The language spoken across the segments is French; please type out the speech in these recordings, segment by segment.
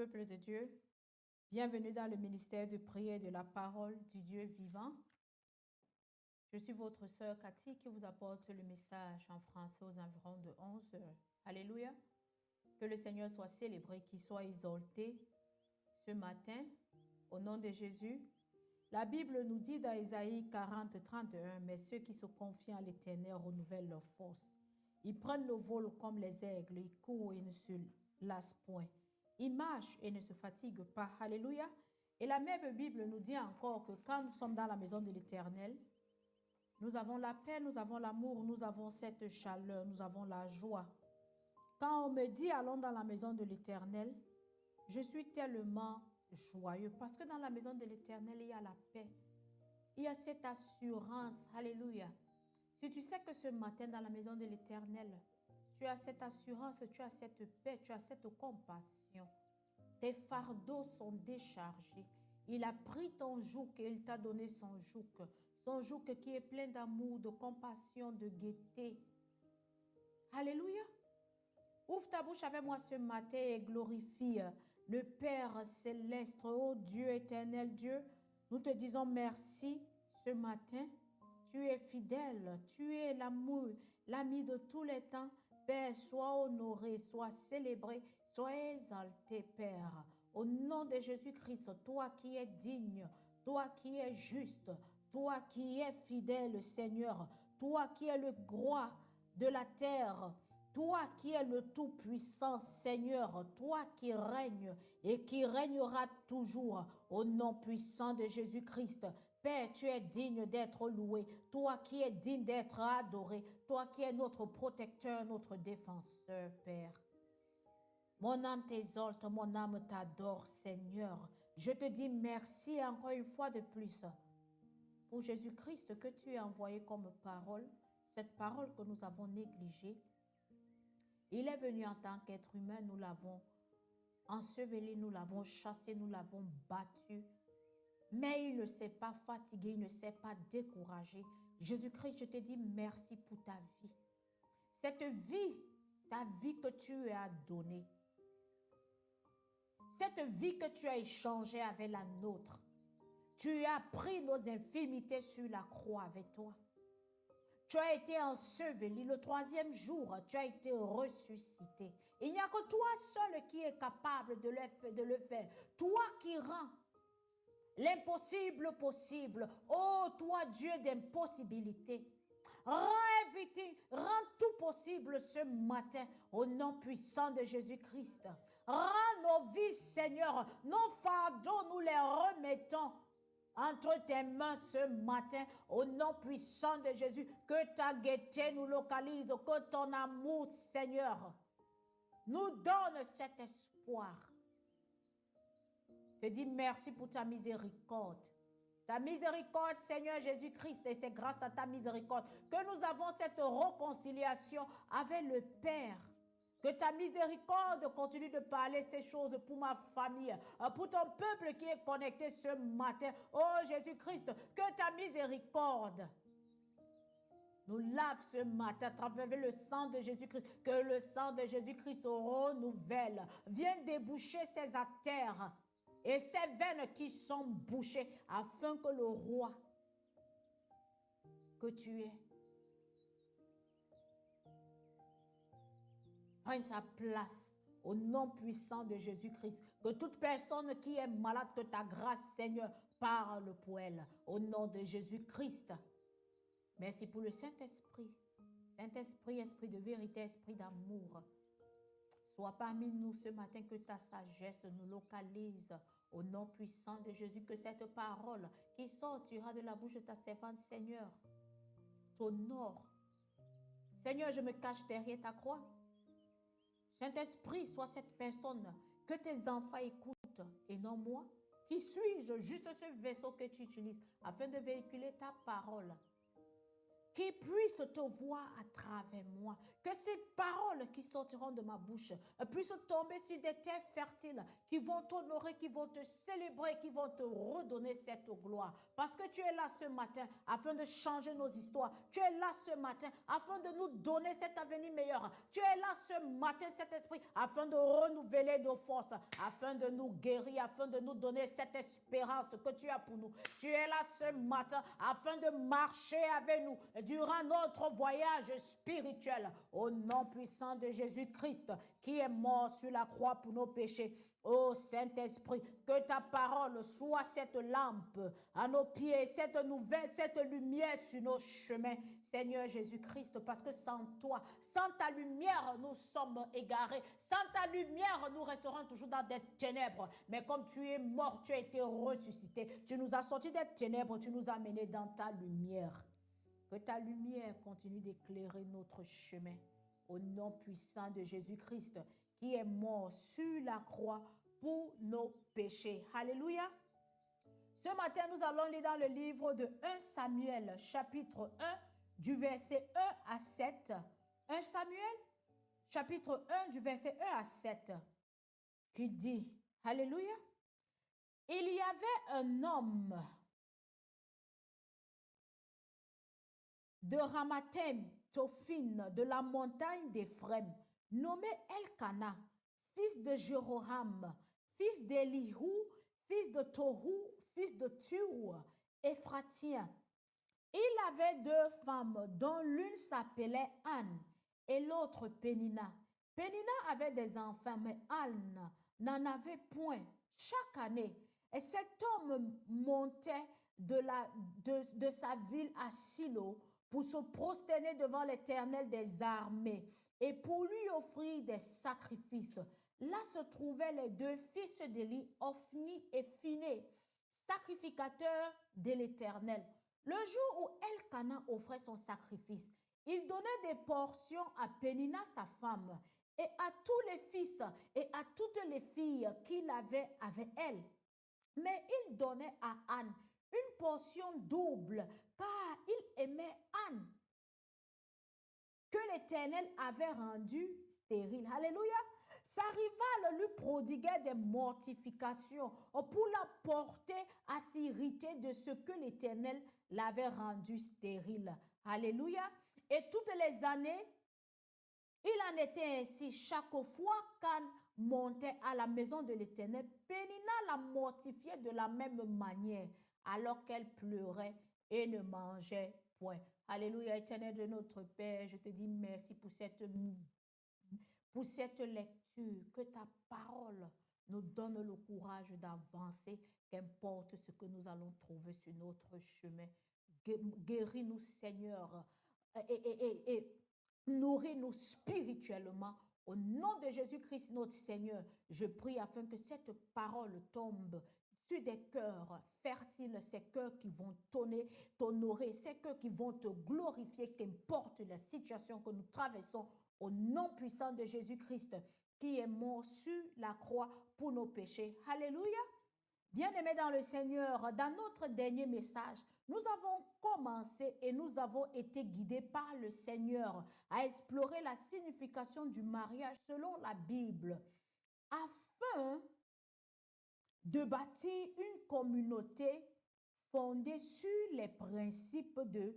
peuple de Dieu. Bienvenue dans le ministère de prière de la parole du Dieu vivant. Je suis votre sœur Cathy qui vous apporte le message en français aux environs de 11 heures. Alléluia. Que le Seigneur soit célébré, qu'il soit exalté ce matin au nom de Jésus. La Bible nous dit dans Ésaïe 40, 31, mais ceux qui se confient en l'Éternel renouvellent leur force. Ils prennent le vol comme les aigles, ils courent et ne se lassent point. Ils marchent et ne se fatiguent pas. Alléluia. Et la même Bible nous dit encore que quand nous sommes dans la maison de l'Éternel, nous avons la paix, nous avons l'amour, nous avons cette chaleur, nous avons la joie. Quand on me dit allons dans la maison de l'Éternel, je suis tellement joyeux parce que dans la maison de l'Éternel, il y a la paix. Il y a cette assurance. Alléluia. Si tu sais que ce matin dans la maison de l'Éternel, tu as cette assurance, tu as cette paix, tu as cette compassion. Tes fardeaux sont déchargés. Il a pris ton joug et il t'a donné son joug. Son joug qui est plein d'amour, de compassion, de gaieté. Alléluia. Ouvre ta bouche avec moi ce matin et glorifie le Père céleste. Oh Dieu éternel Dieu, nous te disons merci ce matin. Tu es fidèle, tu es l'amour, l'ami de tous les temps. Père, sois honoré, sois célébré, sois exalté, Père. Au nom de Jésus-Christ, toi qui es digne, toi qui es juste, toi qui es fidèle, Seigneur, toi qui es le roi de la terre, toi qui es le Tout-Puissant, Seigneur, toi qui règnes et qui régneras toujours, au nom puissant de Jésus-Christ. Père, tu es digne d'être loué, toi qui es digne d'être adoré, toi qui es notre protecteur, notre défenseur, Père. Mon âme t'exalte, mon âme t'adore, Seigneur. Je te dis merci encore une fois de plus pour Jésus-Christ que tu as envoyé comme parole, cette parole que nous avons négligée. Il est venu en tant qu'être humain, nous l'avons enseveli, nous l'avons chassé, nous l'avons battu. Mais il ne s'est pas fatigué, il ne s'est pas découragé. Jésus-Christ, je te dis merci pour ta vie. Cette vie, ta vie que tu as donnée. Cette vie que tu as échangée avec la nôtre. Tu as pris nos infirmités sur la croix avec toi. Tu as été enseveli. Le troisième jour, tu as été ressuscité. Il n'y a que toi seul qui est capable de le faire. Toi qui rends l'impossible possible. Oh, toi, Dieu d'impossibilité. Rends tout possible ce matin au nom puissant de Jésus-Christ. Rends nos vies, Seigneur, nos fardeaux, nous les remettons entre tes mains ce matin, au nom puissant de Jésus, que ta gaieté nous localise, que ton amour, Seigneur, nous donne cet espoir. Je te dis merci pour ta miséricorde. Ta miséricorde, Seigneur Jésus-Christ, et c'est grâce à ta miséricorde que nous avons cette réconciliation avec le Père. Que ta miséricorde continue de parler ces choses pour ma famille, pour ton peuple qui est connecté ce matin. Oh Jésus-Christ, que ta miséricorde nous lave ce matin à travers le sang de Jésus-Christ. Que le sang de Jésus-Christ renouvelle. Viens déboucher ces artères et ces veines qui sont bouchées afin que le roi que tu es prenne sa place au nom puissant de Jésus-Christ. Que toute personne qui est malade, que ta grâce, Seigneur, parle pour elle. Au nom de Jésus-Christ. Merci pour le Saint-Esprit. Saint-Esprit, esprit de vérité, esprit d'amour. Sois parmi nous ce matin, que ta sagesse nous localise. Au nom puissant de Jésus, que cette parole qui sortira de la bouche de ta servante, Seigneur, t'honore. Seigneur, je me cache derrière ta croix. Saint-Esprit, sois cette personne que tes enfants écoutent et non moi. Qui suis-je? Juste ce vaisseau que tu utilises afin de véhiculer ta parole. qu'ils puissent te voir à travers moi. Que ces paroles qui sortiront de ma bouche puissent tomber sur des terres fertiles qui vont t'honorer, qui vont te célébrer, qui vont te redonner cette gloire. Parce que tu es là ce matin afin de changer nos histoires. Tu es là ce matin afin de nous donner cet avenir meilleur. Tu es là ce matin, cet esprit, afin de renouveler nos forces, afin de nous guérir, afin de nous donner cette espérance que tu as pour nous. Tu es là ce matin afin de marcher avec nous durant notre voyage spirituel. Au nom puissant de Jésus-Christ, qui est mort sur la croix pour nos péchés. Ô Saint-Esprit, que ta parole soit cette lampe à nos pieds, cette nouvelle, cette lumière sur nos chemins. Seigneur Jésus-Christ, parce que sans toi, sans ta lumière, nous sommes égarés. Sans ta lumière, nous resterons toujours dans des ténèbres. Mais comme tu es mort, tu as été ressuscité. Tu nous as sortis des ténèbres, tu nous as menés dans ta lumière. Que ta lumière continue d'éclairer notre chemin. Au nom puissant de Jésus-Christ, qui est mort sur la croix pour nos péchés. Alléluia. Ce matin, nous allons lire dans le livre de 1 Samuel, chapitre 1, du verset 1 à 7. 1 Samuel, chapitre 1, du verset 1 à 7, qui dit, Alléluia, il y avait un homme de Ramathaim, Tophine, de la montagne d'Éphrem, nommé Elkana, fils de Jéroham, fils d'Elihu, fils de Tohu, fils de Tur, Éphratien. Il avait deux femmes, dont l'une s'appelait Anne et l'autre Pénina. Pénina avait des enfants, mais Anne n'en avait point. Chaque année, et cet homme montait de sa ville à Silo pour se prosterner devant l'Éternel des armées et pour lui offrir des sacrifices. Là se trouvaient les deux fils d'Élie, Ophni et Phiné, sacrificateurs de l'Éternel. Le jour où Elkana offrait son sacrifice, il donnait des portions à Pénina, sa femme, et à tous les fils et à toutes les filles qu'il avait avec elle. Mais il donnait à Anne une portion double, car il aimait Anne, que l'Éternel avait rendue stérile. Alléluia. Sa rivale lui prodiguait des mortifications pour la porter à s'irriter de ce que l'Éternel l'avait rendue stérile. Alléluia. Et toutes les années, il en était ainsi. Chaque fois qu'Anne montait à la maison de l'Éternel, Pénina la mortifiait de la même manière, alors qu'elle pleurait et ne mangeait point. Alléluia, Éternel de notre Père, je te dis merci pour cette lecture. Que ta parole nous donne le courage d'avancer, qu'importe ce que nous allons trouver sur notre chemin. Guéris-nous, Seigneur, et nourris-nous spirituellement. Au nom de Jésus-Christ, notre Seigneur, je prie afin que cette parole tombe sur des cœurs fertiles, ces cœurs qui vont t'honorer, ces cœurs qui vont te glorifier, qu'importe la situation que nous traversons, au nom puissant de Jésus-Christ, qui est mort sur la croix pour nos péchés. Alléluia. Bien-aimés dans le Seigneur, dans notre dernier message, nous avons commencé et nous avons été guidés par le Seigneur à explorer la signification du mariage selon la Bible, afin de bâtir une communauté fondée sur les principes de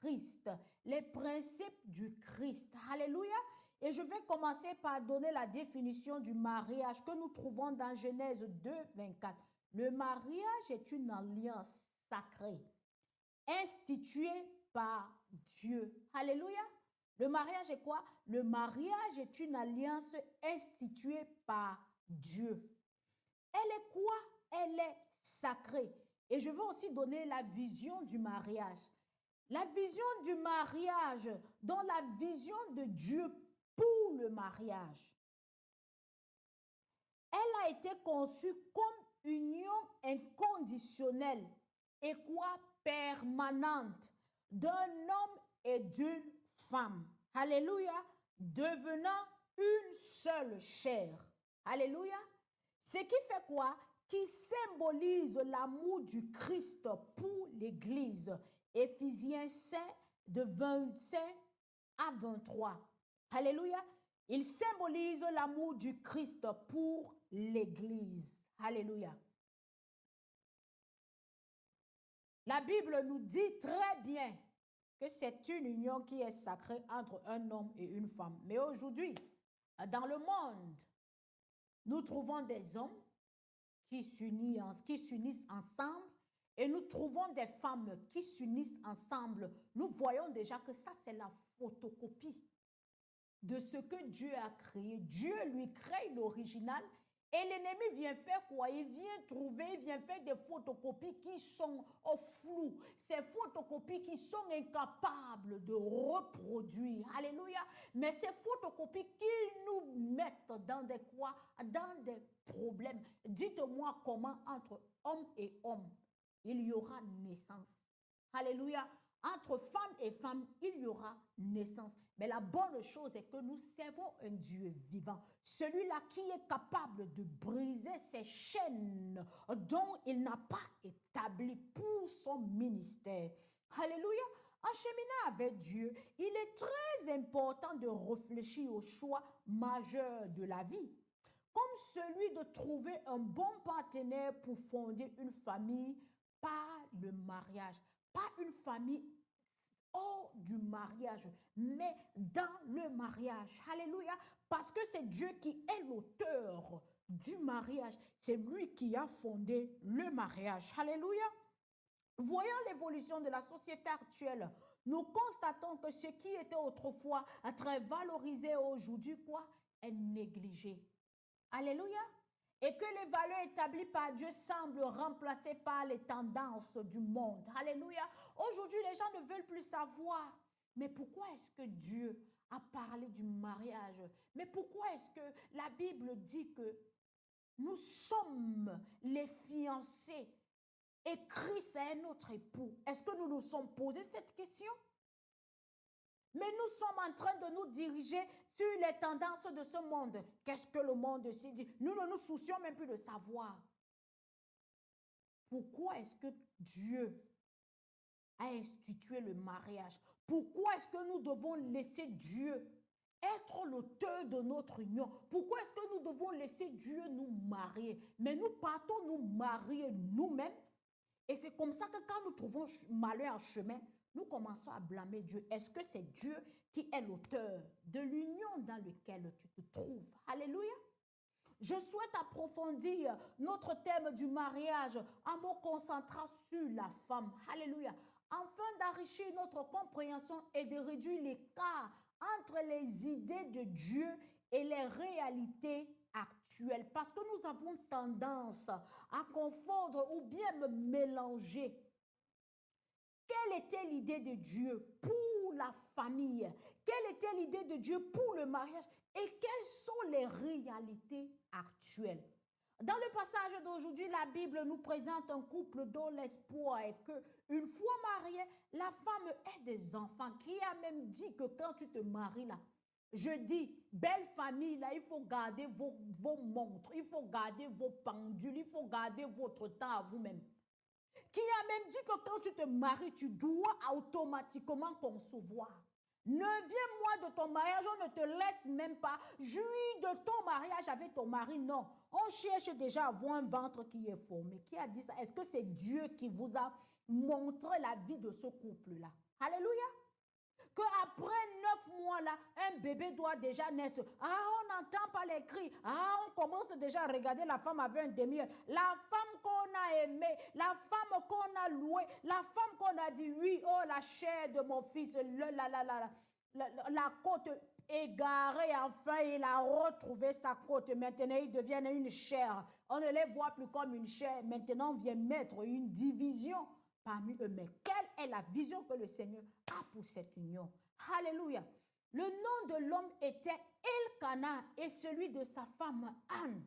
Christ, les principes du Christ. Alléluia. Et je vais commencer par donner la définition du mariage que nous trouvons dans Genèse 2, 24. Le mariage est une alliance sacrée, instituée par Dieu. Alléluia. Le mariage est quoi? Le mariage est une alliance instituée par Dieu. Elle est quoi? Elle est sacrée. Et je veux aussi donner la vision du mariage. La vision du mariage, dans la vision de Dieu pour le mariage. Elle a été conçue comme union inconditionnelle et quoi? Permanente d'un homme et d'une femme. Alléluia. Devenant une seule chair. Alléluia. Ce qui fait quoi? Qui symbolise l'amour du Christ pour l'Église. Éphésiens 5, de 25 à 23. Alléluia. Il symbolise l'amour du Christ pour l'Église. Alléluia. La Bible nous dit très bien que c'est une union qui est sacrée entre un homme et une femme. Mais aujourd'hui, dans le monde, nous trouvons des hommes qui s'unissent ensemble et nous trouvons des femmes qui s'unissent ensemble. Nous voyons déjà que ça, c'est la photocopie de ce que Dieu a créé. Dieu lui crée l'original et l'ennemi vient faire quoi? Il vient faire des photocopies qui sont floues. Ces photocopies qui sont incapables de reproduire. Alléluia. Mais ces photocopies qui nous mettent dans des quoi? Dans des problèmes. Dites-moi comment entre homme et homme, il y aura naissance. Alléluia. Entre femme et femme, il y aura naissance. Mais la bonne chose est que nous servons un Dieu vivant. Celui-là qui est capable de briser ces chaînes dont il n'a pas établi pour son ministère. Alléluia. En cheminant avec Dieu, il est très important de réfléchir aux choix majeurs de la vie, comme celui de trouver un bon partenaire pour fonder une famille par le mariage. Pas une famille hors du mariage, mais dans le mariage. Alléluia. Parce que c'est Dieu qui est l'auteur du mariage. C'est lui qui a fondé le mariage. Alléluia. Voyant l'évolution de la société actuelle, nous constatons que ce qui était autrefois très valorisé aujourd'hui, quoi, est négligé. Alléluia. Et que les valeurs établies par Dieu semblent remplacées par les tendances du monde. Alléluia. Aujourd'hui, les gens ne veulent plus savoir. Mais pourquoi est-ce que Dieu a parlé du mariage? Mais pourquoi est-ce que la Bible dit que nous sommes les fiancés et Christ est notre époux? Est-ce que nous nous sommes posé cette question? Mais nous sommes en train de nous diriger sur les tendances de ce monde. Qu'est-ce que le monde s'y dit? Nous ne nous soucions même plus de savoir. Pourquoi est-ce que Dieu a institué le mariage? Pourquoi est-ce que nous devons laisser Dieu être l'auteur de notre union? Pourquoi est-ce que nous devons laisser Dieu nous marier? Mais nous partons nous marier nous-mêmes. Et c'est comme ça que quand nous trouvons malheur en chemin, nous commençons à blâmer Dieu. Est-ce que c'est Dieu qui est l'auteur de l'union dans laquelle tu te trouves? Alléluia. Je souhaite approfondir notre thème du mariage en me concentrant sur la femme. Alléluia. Afin d'enrichir notre compréhension et de réduire l'écart entre les idées de Dieu et les réalités actuelles. Parce que nous avons tendance à confondre ou bien me mélanger. Quelle était l'idée de Dieu pour la famille? Quelle était l'idée de Dieu pour le mariage? Et quelles sont les réalités actuelles? Dans le passage d'aujourd'hui, la Bible nous présente un couple dont l'espoir est que, une fois mariée, la femme ait des enfants. Qui a même dit que quand tu te maries là, je dis, belle famille là, il faut garder vos montres, il faut garder vos pendules, il faut garder votre temps à vous-même. Qui a même dit que quand tu te maries, tu dois automatiquement concevoir. 9e mois de ton mariage, on ne te laisse même pas jouir de ton mariage avec ton mari. Non, on cherche déjà à avoir un ventre qui est formé. Qui a dit ça? Est-ce que c'est Dieu qui vous a montré la vie de ce couple-là? Alléluia. Qu'après 9 mois là, un bébé doit déjà naître. Ah, on n'entend pas les cris. Ah, on commence déjà à regarder la femme avec un demi-heure. La femme qu'on a aimée, la femme qu'on a louée, la femme qu'on a dit oui, oh la chair de mon fils, la côte égarée, enfin il a retrouvé sa côte. Maintenant ils deviennent une chair. On ne les voit plus comme une chair. Maintenant on vient mettre une division parmi eux. Mais quelle est la vision que le Seigneur a pour cette union? Alléluia. Le nom de l'homme était Elkana et celui de sa femme Anne.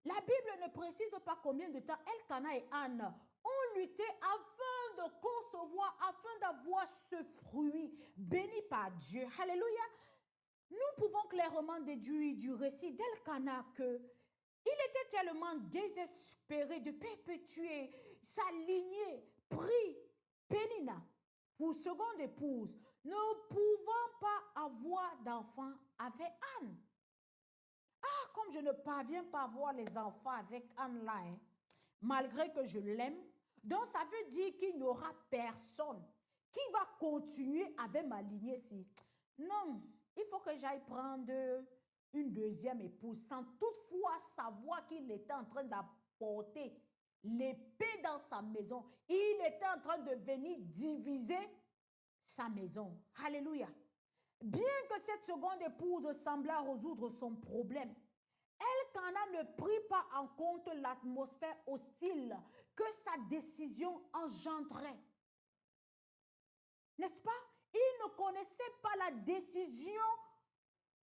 La Bible ne précise pas combien de temps Elkana et Anne ont lutté afin de concevoir, afin d'avoir ce fruit béni par Dieu. Alléluia. Nous pouvons clairement déduire du récit d'Elkana que il était tellement désespéré de perpétuer sa lignée, prit Pénina pour seconde épouse, ne pouvant pas avoir d'enfants avec Anne. Ah, comme je ne parviens pas à avoir les enfants avec Anne là, hein, malgré que je l'aime, donc ça veut dire qu'il n'y aura personne qui va continuer avec ma lignée-ci. Non, il faut que j'aille prendre une deuxième épouse sans toutefois savoir qu'il était en train d'apporter l'épée dans sa maison. Il était en train de venir diviser sa maison. Alléluia. Bien que cette seconde épouse semblât résoudre son problème, Elkanah ne prit pas en compte l'atmosphère hostile que sa décision engendrait. N'est-ce pas? Il ne connaissait pas la décision,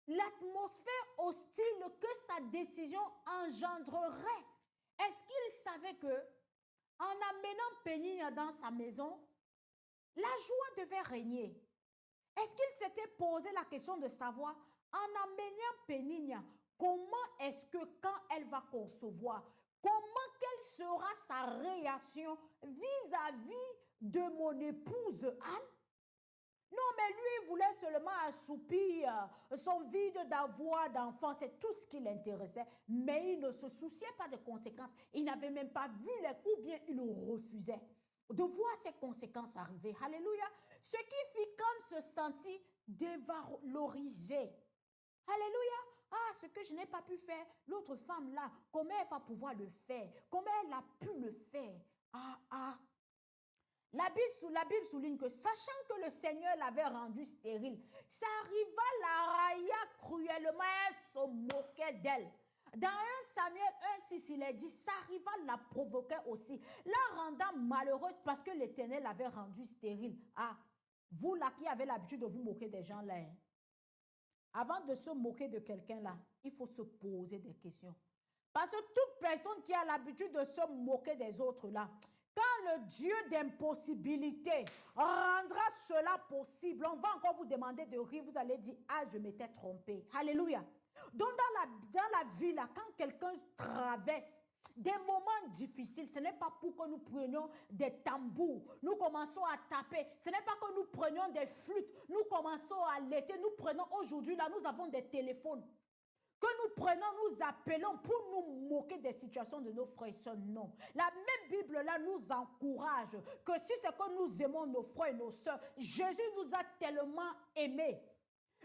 l'atmosphère hostile que sa décision engendrerait. Est-ce qu'il savait que, en amenant Péninia dans sa maison, la joie devait régner? Est-ce qu'il s'était posé la question de savoir, en amenant Péninia, comment est-ce que quand elle va concevoir, quelle sera sa réaction vis-à-vis de mon épouse Anne? Non, mais lui, il voulait seulement assoupir son vide d'avoir d'enfants. C'est tout ce qui l'intéressait. Mais il ne se souciait pas des conséquences. Il n'avait même pas vu les coups, ou bien il refusait de voir ces conséquences arriver. Alléluia. Ce qui fit qu'Anne se sentit dévalorisée. Alléluia. Ah, ce que je n'ai pas pu faire, l'autre femme là, comment elle va pouvoir le faire? Comment elle a pu le faire? La Bible souligne que, sachant que le Seigneur l'avait rendue stérile, ça arriva, la railla cruellement, elle se moquait d'elle. Dans 1 Samuel 1,6, il est dit, ça arriva, la provoquait aussi, la rendant malheureuse parce que l'Éternel l'avait rendue stérile. Ah, vous là qui avez l'habitude de vous moquer des gens là, hein, avant de se moquer de quelqu'un là, il faut se poser des questions. Parce que toute personne qui a l'habitude de se moquer des autres là, quand le Dieu d'impossibilité rendra cela possible, on va encore vous demander de rire, vous allez dire, ah, je m'étais trompé. Alléluia. Donc dans la vie, là, quand quelqu'un traverse des moments difficiles, ce n'est pas pour que nous prenions des tambours, nous commençons à taper, ce n'est pas que nous prenions des flûtes, nous commençons à l'été, nous prenons aujourd'hui, là, nous avons des téléphones. Que nous prenons, nous appelons pour nous moquer des situations de nos frères et sœurs. Non. La même Bible-là nous encourage que si c'est que nous aimons nos frères et nos sœurs, Jésus nous a tellement aimés.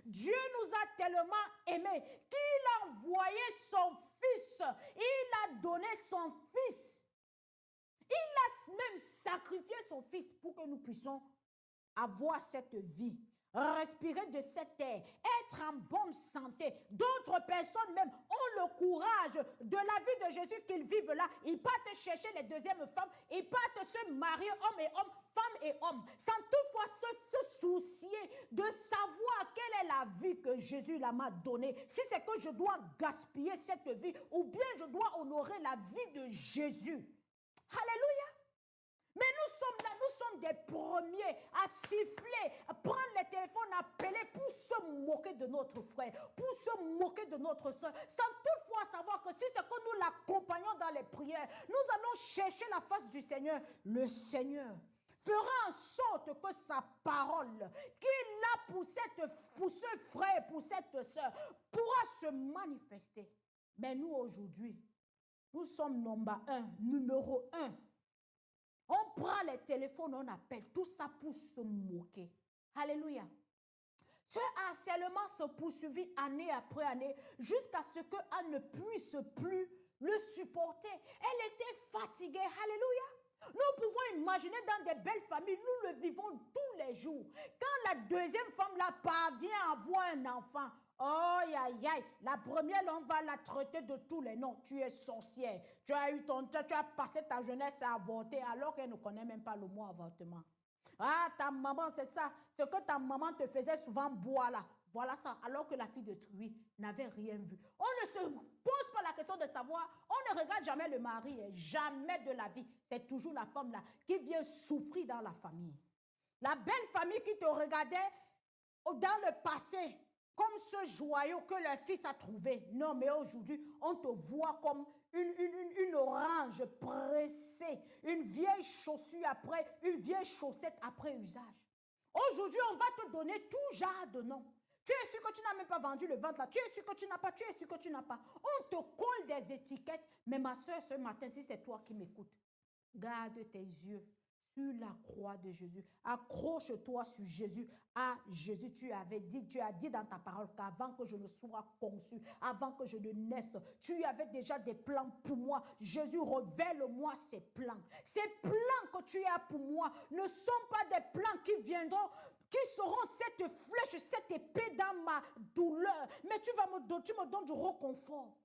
Dieu nous a tellement aimés qu'il a envoyé son Fils. Il a donné son Fils. Il a même sacrifié son Fils pour que nous puissions avoir cette vie, respirer de cet air, être en bonne santé. D'autres personnes même ont le courage de la vie de Jésus qu'ils vivent là. Ils partent chercher les deuxièmes femmes, ils partent se marier, homme et homme, femme et homme, sans toutefois se soucier de savoir quelle est la vie que Jésus m'a donnée. Si c'est que je dois gaspiller cette vie ou bien je dois honorer la vie de Jésus. Alléluia. Mais nous sommes là, nous sommes des premiers à siffler, à prendre les téléphones, à appeler pour se moquer de notre frère, pour se moquer de notre soeur, sans toutefois savoir que si c'est que nous l'accompagnons dans les prières, nous allons chercher la face du Seigneur. Le Seigneur fera en sorte que sa parole qu'il a pour ce frère, pour cette soeur, pourra se manifester. Mais nous aujourd'hui, nous sommes numéro un. On prend les téléphones, on appelle, tout ça pour se moquer. Alléluia. Ce harcèlement se poursuivit année après année jusqu'à ce qu'elle ne puisse plus le supporter. Elle était fatiguée. Alléluia. Nous pouvons imaginer dans des belles familles, nous le vivons tous les jours. Quand la deuxième femme là parvient à avoir un enfant, oh, aïe, aïe, la première, on va la traiter de tous les noms. Tu es sorcière, tu as passé ta jeunesse à avorter alors qu'elle ne connaît même pas le mot avortement. Ah, ta maman, c'est ça, ce que ta maman te faisait souvent boire là. Voilà ça, alors que la fille de Truie n'avait rien vu. On ne se pose pas la question de savoir, on ne regarde jamais le mari, jamais de la vie. C'est toujours la femme là qui vient souffrir dans la famille. La belle famille qui te regardait dans le passé comme ce joyau que le fils a trouvé. Non, mais aujourd'hui, on te voit comme une orange pressée, une vieille chaussure après, une vieille chaussette après usage. Aujourd'hui, on va te donner tout genre de noms. Tu es sûr que tu n'as même pas vendu le ventre là. Tu es sûr que tu n'as pas. Tu es sûr que tu n'as pas. On te colle des étiquettes. Mais ma soeur, ce matin, si c'est toi qui m'écoutes, garde tes yeux sur la croix de Jésus. Accroche-toi sur Jésus. À Jésus, tu as dit dans ta parole qu'avant que je ne sois conçu, avant que je ne naisse, tu avais déjà des plans pour moi. Jésus, révèle-moi ces plans. Ces plans que tu as pour moi ne sont pas des plans qui viendront, qui seront cette flèche, cette épée dans ma douleur. Mais tu me donnes du réconfort.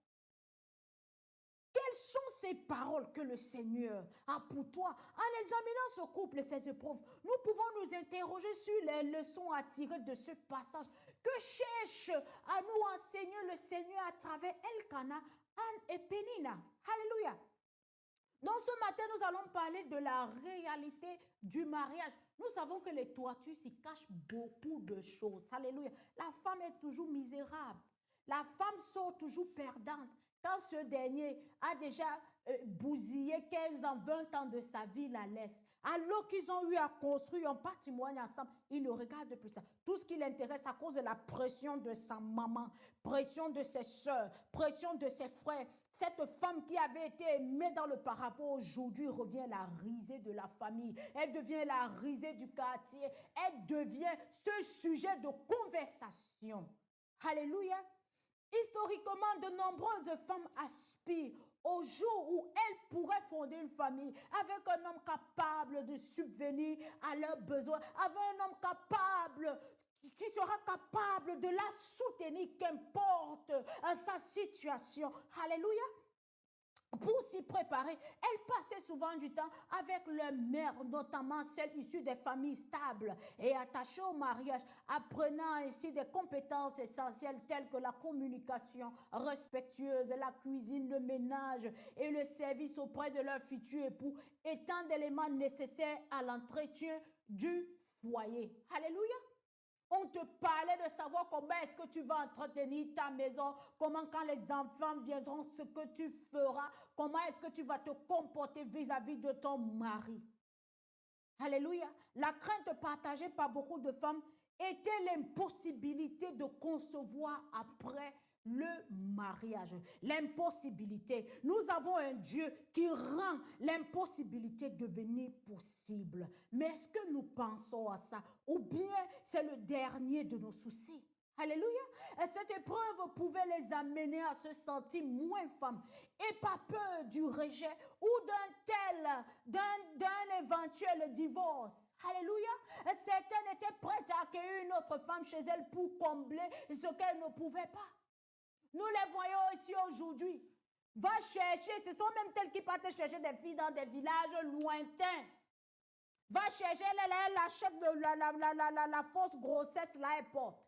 Quelles sont ces paroles que le Seigneur a pour toi? En examinant ce couple et ses épreuves, nous pouvons nous interroger sur les leçons à tirer de ce passage. Que cherche à nous enseigner le Seigneur à travers Elkana, Anne et Pénina? Alléluia. Donc ce matin, nous allons parler de la réalité du mariage. Nous savons que les toitures s'y cachent beaucoup de choses. Alléluia. La femme est toujours misérable. La femme sort toujours perdante. Quand ce dernier a déjà bousillé 15 ans, 20 ans de sa vie, la laisse. Alors qu'ils ont eu à construire un patrimoine ensemble, il ne regarde plus ça. Tout ce qui l'intéresse à cause de la pression de sa maman, pression de ses soeurs, pression de ses frères. Cette femme qui avait été aimée dans le paravent, aujourd'hui revient la risée de la famille. Elle devient la risée du quartier. Elle devient ce sujet de conversation. Alléluia. Historiquement, de nombreuses femmes aspirent au jour où elles pourraient fonder une famille avec un homme capable de subvenir à leurs besoins, avec un homme capable qui sera capable de la soutenir, qu'importe sa situation. Alléluia. Pour s'y préparer, elles passaient souvent du temps avec leur mère, notamment celles issues des familles stables et attachées au mariage, apprenant ainsi des compétences essentielles telles que la communication respectueuse, la cuisine, le ménage et le service auprès de leur futur époux, étant d'éléments nécessaires à l'entretien du foyer. Alléluia. On te parlait de savoir comment est-ce que tu vas entretenir ta maison, comment quand les enfants viendront, ce que tu feras, comment est-ce que tu vas te comporter vis-à-vis de ton mari. Alléluia. La crainte partagée par beaucoup de femmes était l'impossibilité de concevoir après le mariage. L'impossibilité. Nous avons un Dieu qui rend l'impossibilité devenir possible. Mais est-ce que nous pensons à ça? Ou bien c'est le dernier de nos soucis? Alléluia. Et cette épreuve pouvait les amener à se sentir moins femmes et pas peur du rejet ou d'un éventuel divorce. Alléluia. Et certaines étaient prêtes à accueillir une autre femme chez elles pour combler ce qu'elles ne pouvaient pas. Nous les voyons ici aujourd'hui. Va chercher, ce sont même telles qui partent chercher des filles dans des villages lointains. Va chercher, elle achète la fausse grossesse, là, elle porte.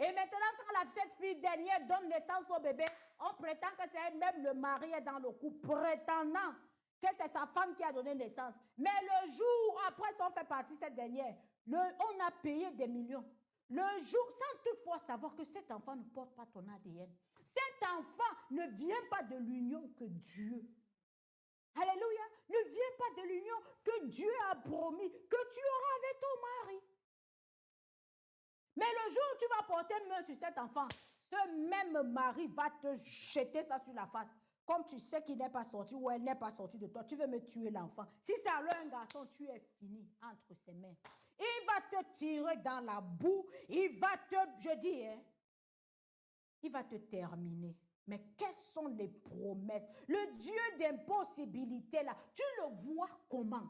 Et maintenant, quand cette fille dernière donne naissance au bébé, on prétend que c'est elle-même le mari est dans le couple, prétendant que c'est sa femme qui a donné naissance. Mais le jour après son fait partie, cette dernière, on a payé des millions. Le jour, sans toutefois savoir que cet enfant ne porte pas ton ADN. Cet enfant ne vient pas de l'union que Dieu. Alléluia. Ne vient pas de l'union que Dieu a promis que tu auras avec ton mari. Mais le jour où tu vas porter main sur cet enfant, ce même mari va te jeter ça sur la face. Comme tu sais qu'il n'est pas sorti ou elle n'est pas sortie de toi, tu veux me tuer l'enfant. Si c'est alors un garçon, tu es fini entre ses mains. Il va te tirer dans la boue, il va il va te terminer. Mais quelles sont les promesses? Le Dieu d'impossibilité là, tu le vois comment?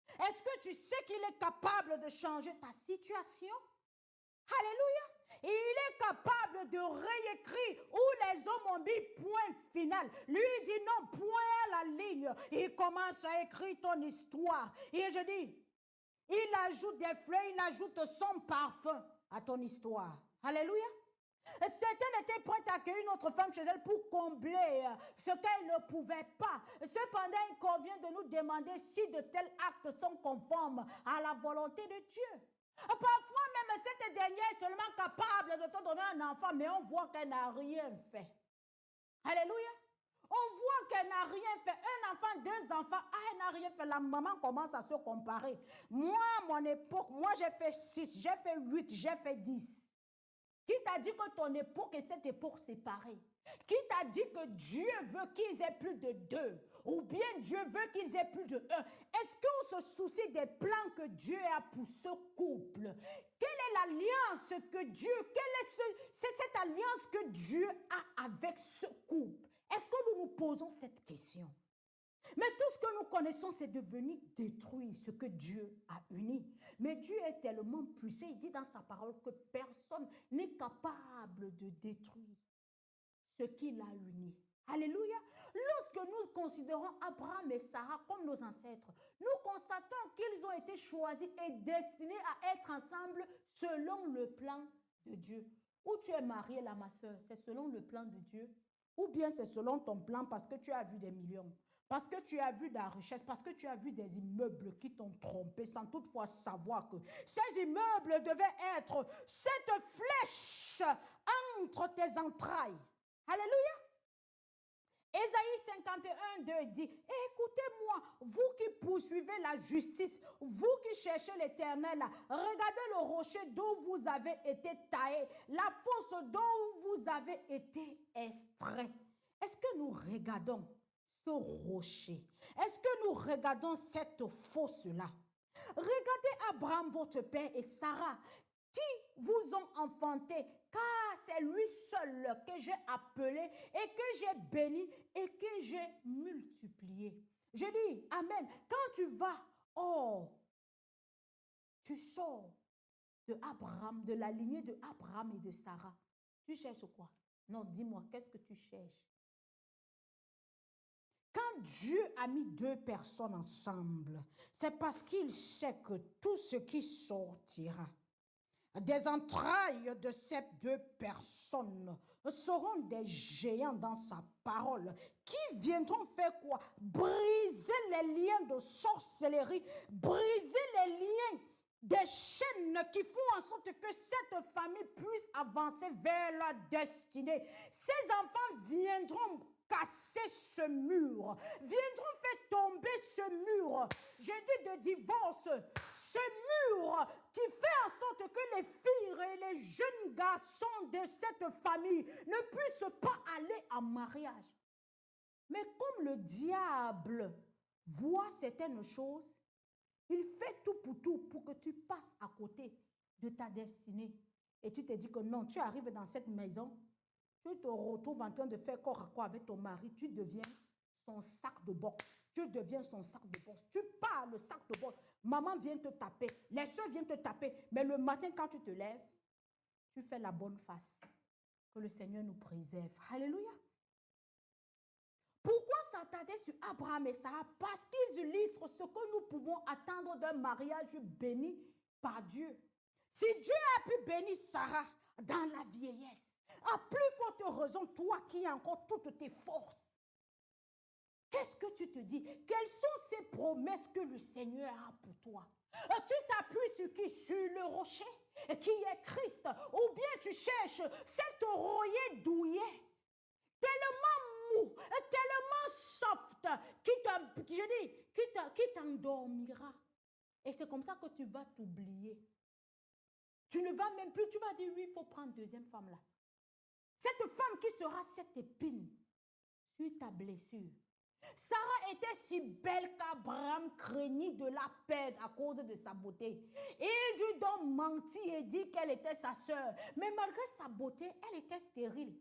Est-ce que tu sais qu'il est capable de changer ta situation? Alléluia. Il est capable de réécrire où les hommes ont mis point final. Lui dit non, point à la ligne. Il commence à écrire ton histoire. Et je dis, il ajoute des fleurs, il ajoute son parfum à ton histoire. Alléluia. Certaines étaient prêtes à accueillir une autre femme chez elle pour combler ce qu'elle ne pouvait pas. Cependant, il convient de nous demander si de tels actes sont conformes à la volonté de Dieu. Parfois même, cette dernière est seulement capable de te donner un enfant, mais on voit qu'elle n'a rien fait. Alléluia. On voit qu'elle n'a rien fait. Un enfant maman, 2 enfants. Ah, elle n'a rien fait. La maman commence à se comparer. Moi, à mon époque, moi j'ai fait 6, j'ai fait 8, j'ai fait 10. Qui t'a dit que ton époque et cette époque séparée? Qui t'a dit que Dieu veut qu'ils aient plus de 2? Ou bien Dieu veut qu'ils aient plus de 1? Est-ce qu'on se soucie des plans que Dieu a pour ce couple? Quelle est l'alliance que Dieu, c'est cette alliance que Dieu a avec ce couple? Est-ce que nous nous posons cette question? Mais tout ce que nous connaissons, c'est de venir détruire ce que Dieu a uni. Mais Dieu est tellement puissant, il dit dans sa parole que personne n'est capable de détruire ce qu'il a uni. Alléluia. Lorsque nous considérons Abraham et Sarah comme nos ancêtres, nous constatons qu'ils ont été choisis et destinés à être ensemble selon le plan de Dieu. Où tu es mariée là, ma soeur, c'est selon le plan de Dieu. Ou bien c'est selon ton plan parce que tu as vu des millions. Parce que tu as vu de la richesse, parce que tu as vu des immeubles qui t'ont trompé sans toutefois savoir que ces immeubles devaient être cette flèche entre tes entrailles. Alléluia. Ésaïe 51, 2 dit, écoutez-moi, vous qui poursuivez la justice, vous qui cherchez l'Éternel, regardez le rocher dont vous avez été taillé, la fosse dont vous avez été extrait. Est-ce que nous regardons ce rocher? Est-ce que nous regardons cette fosse-là? Regardez Abraham, votre père, et Sarah, qui vous ont enfanté, car c'est lui seul que j'ai appelé et que j'ai béni et que j'ai multiplié. Je dis, amen, quand tu vas, tu sors de Abraham, de la lignée de Abraham et de Sarah, tu cherches quoi? Non, dis-moi, qu'est-ce que tu cherches? Quand Dieu a mis 2 personnes ensemble, c'est parce qu'il sait que tout ce qui sortira des entrailles de ces 2 personnes seront des géants dans sa parole qui viendront faire quoi? Briser les liens de sorcellerie, briser les liens des chaînes qui font en sorte que cette famille puisse avancer vers la destinée. Ces enfants viendront casser ce mur, viendront faire tomber ce mur, j'ai dit de divorce, ce mur qui fait en sorte que les filles et les jeunes garçons de cette famille ne puissent pas aller en mariage. Mais comme le diable voit certaines choses, il fait tout pour que tu passes à côté de ta destinée. Et tu te dis que non, tu arrives dans cette maison, tu te retrouves en train de faire corps à corps avec ton mari, tu deviens son sac de boxe. Tu deviens son sac de boxe. Tu pars le sac de boxe. Maman vient te taper, les soeurs viennent te taper. Mais le matin, quand tu te lèves, tu fais la bonne face. Que le Seigneur nous préserve. Alléluia. Pourquoi s'attarder sur Abraham et Sarah? Parce qu'ils illustrent ce que nous pouvons attendre d'un mariage béni par Dieu. Si Dieu a pu bénir Sarah dans la vieillesse, à plus forte raison, toi qui as encore toutes tes forces, qu'est-ce que tu te dis? Quelles sont ces promesses que le Seigneur a pour toi? Tu t'appuies sur qui? Sur le rocher qui est Christ. Ou bien tu cherches cet oreiller douillet, tellement mou, tellement soft, qui t'endormira. Et c'est comme ça que tu vas t'oublier. Tu ne vas même plus, tu vas dire oui, il faut prendre deuxième femme là. Cette femme qui sera cette épine sur ta blessure. Sarah était si belle qu'Abraham craignit de la perdre à cause de sa beauté. Il dut donc mentir et dire qu'elle était sa sœur. Mais malgré sa beauté, elle était stérile.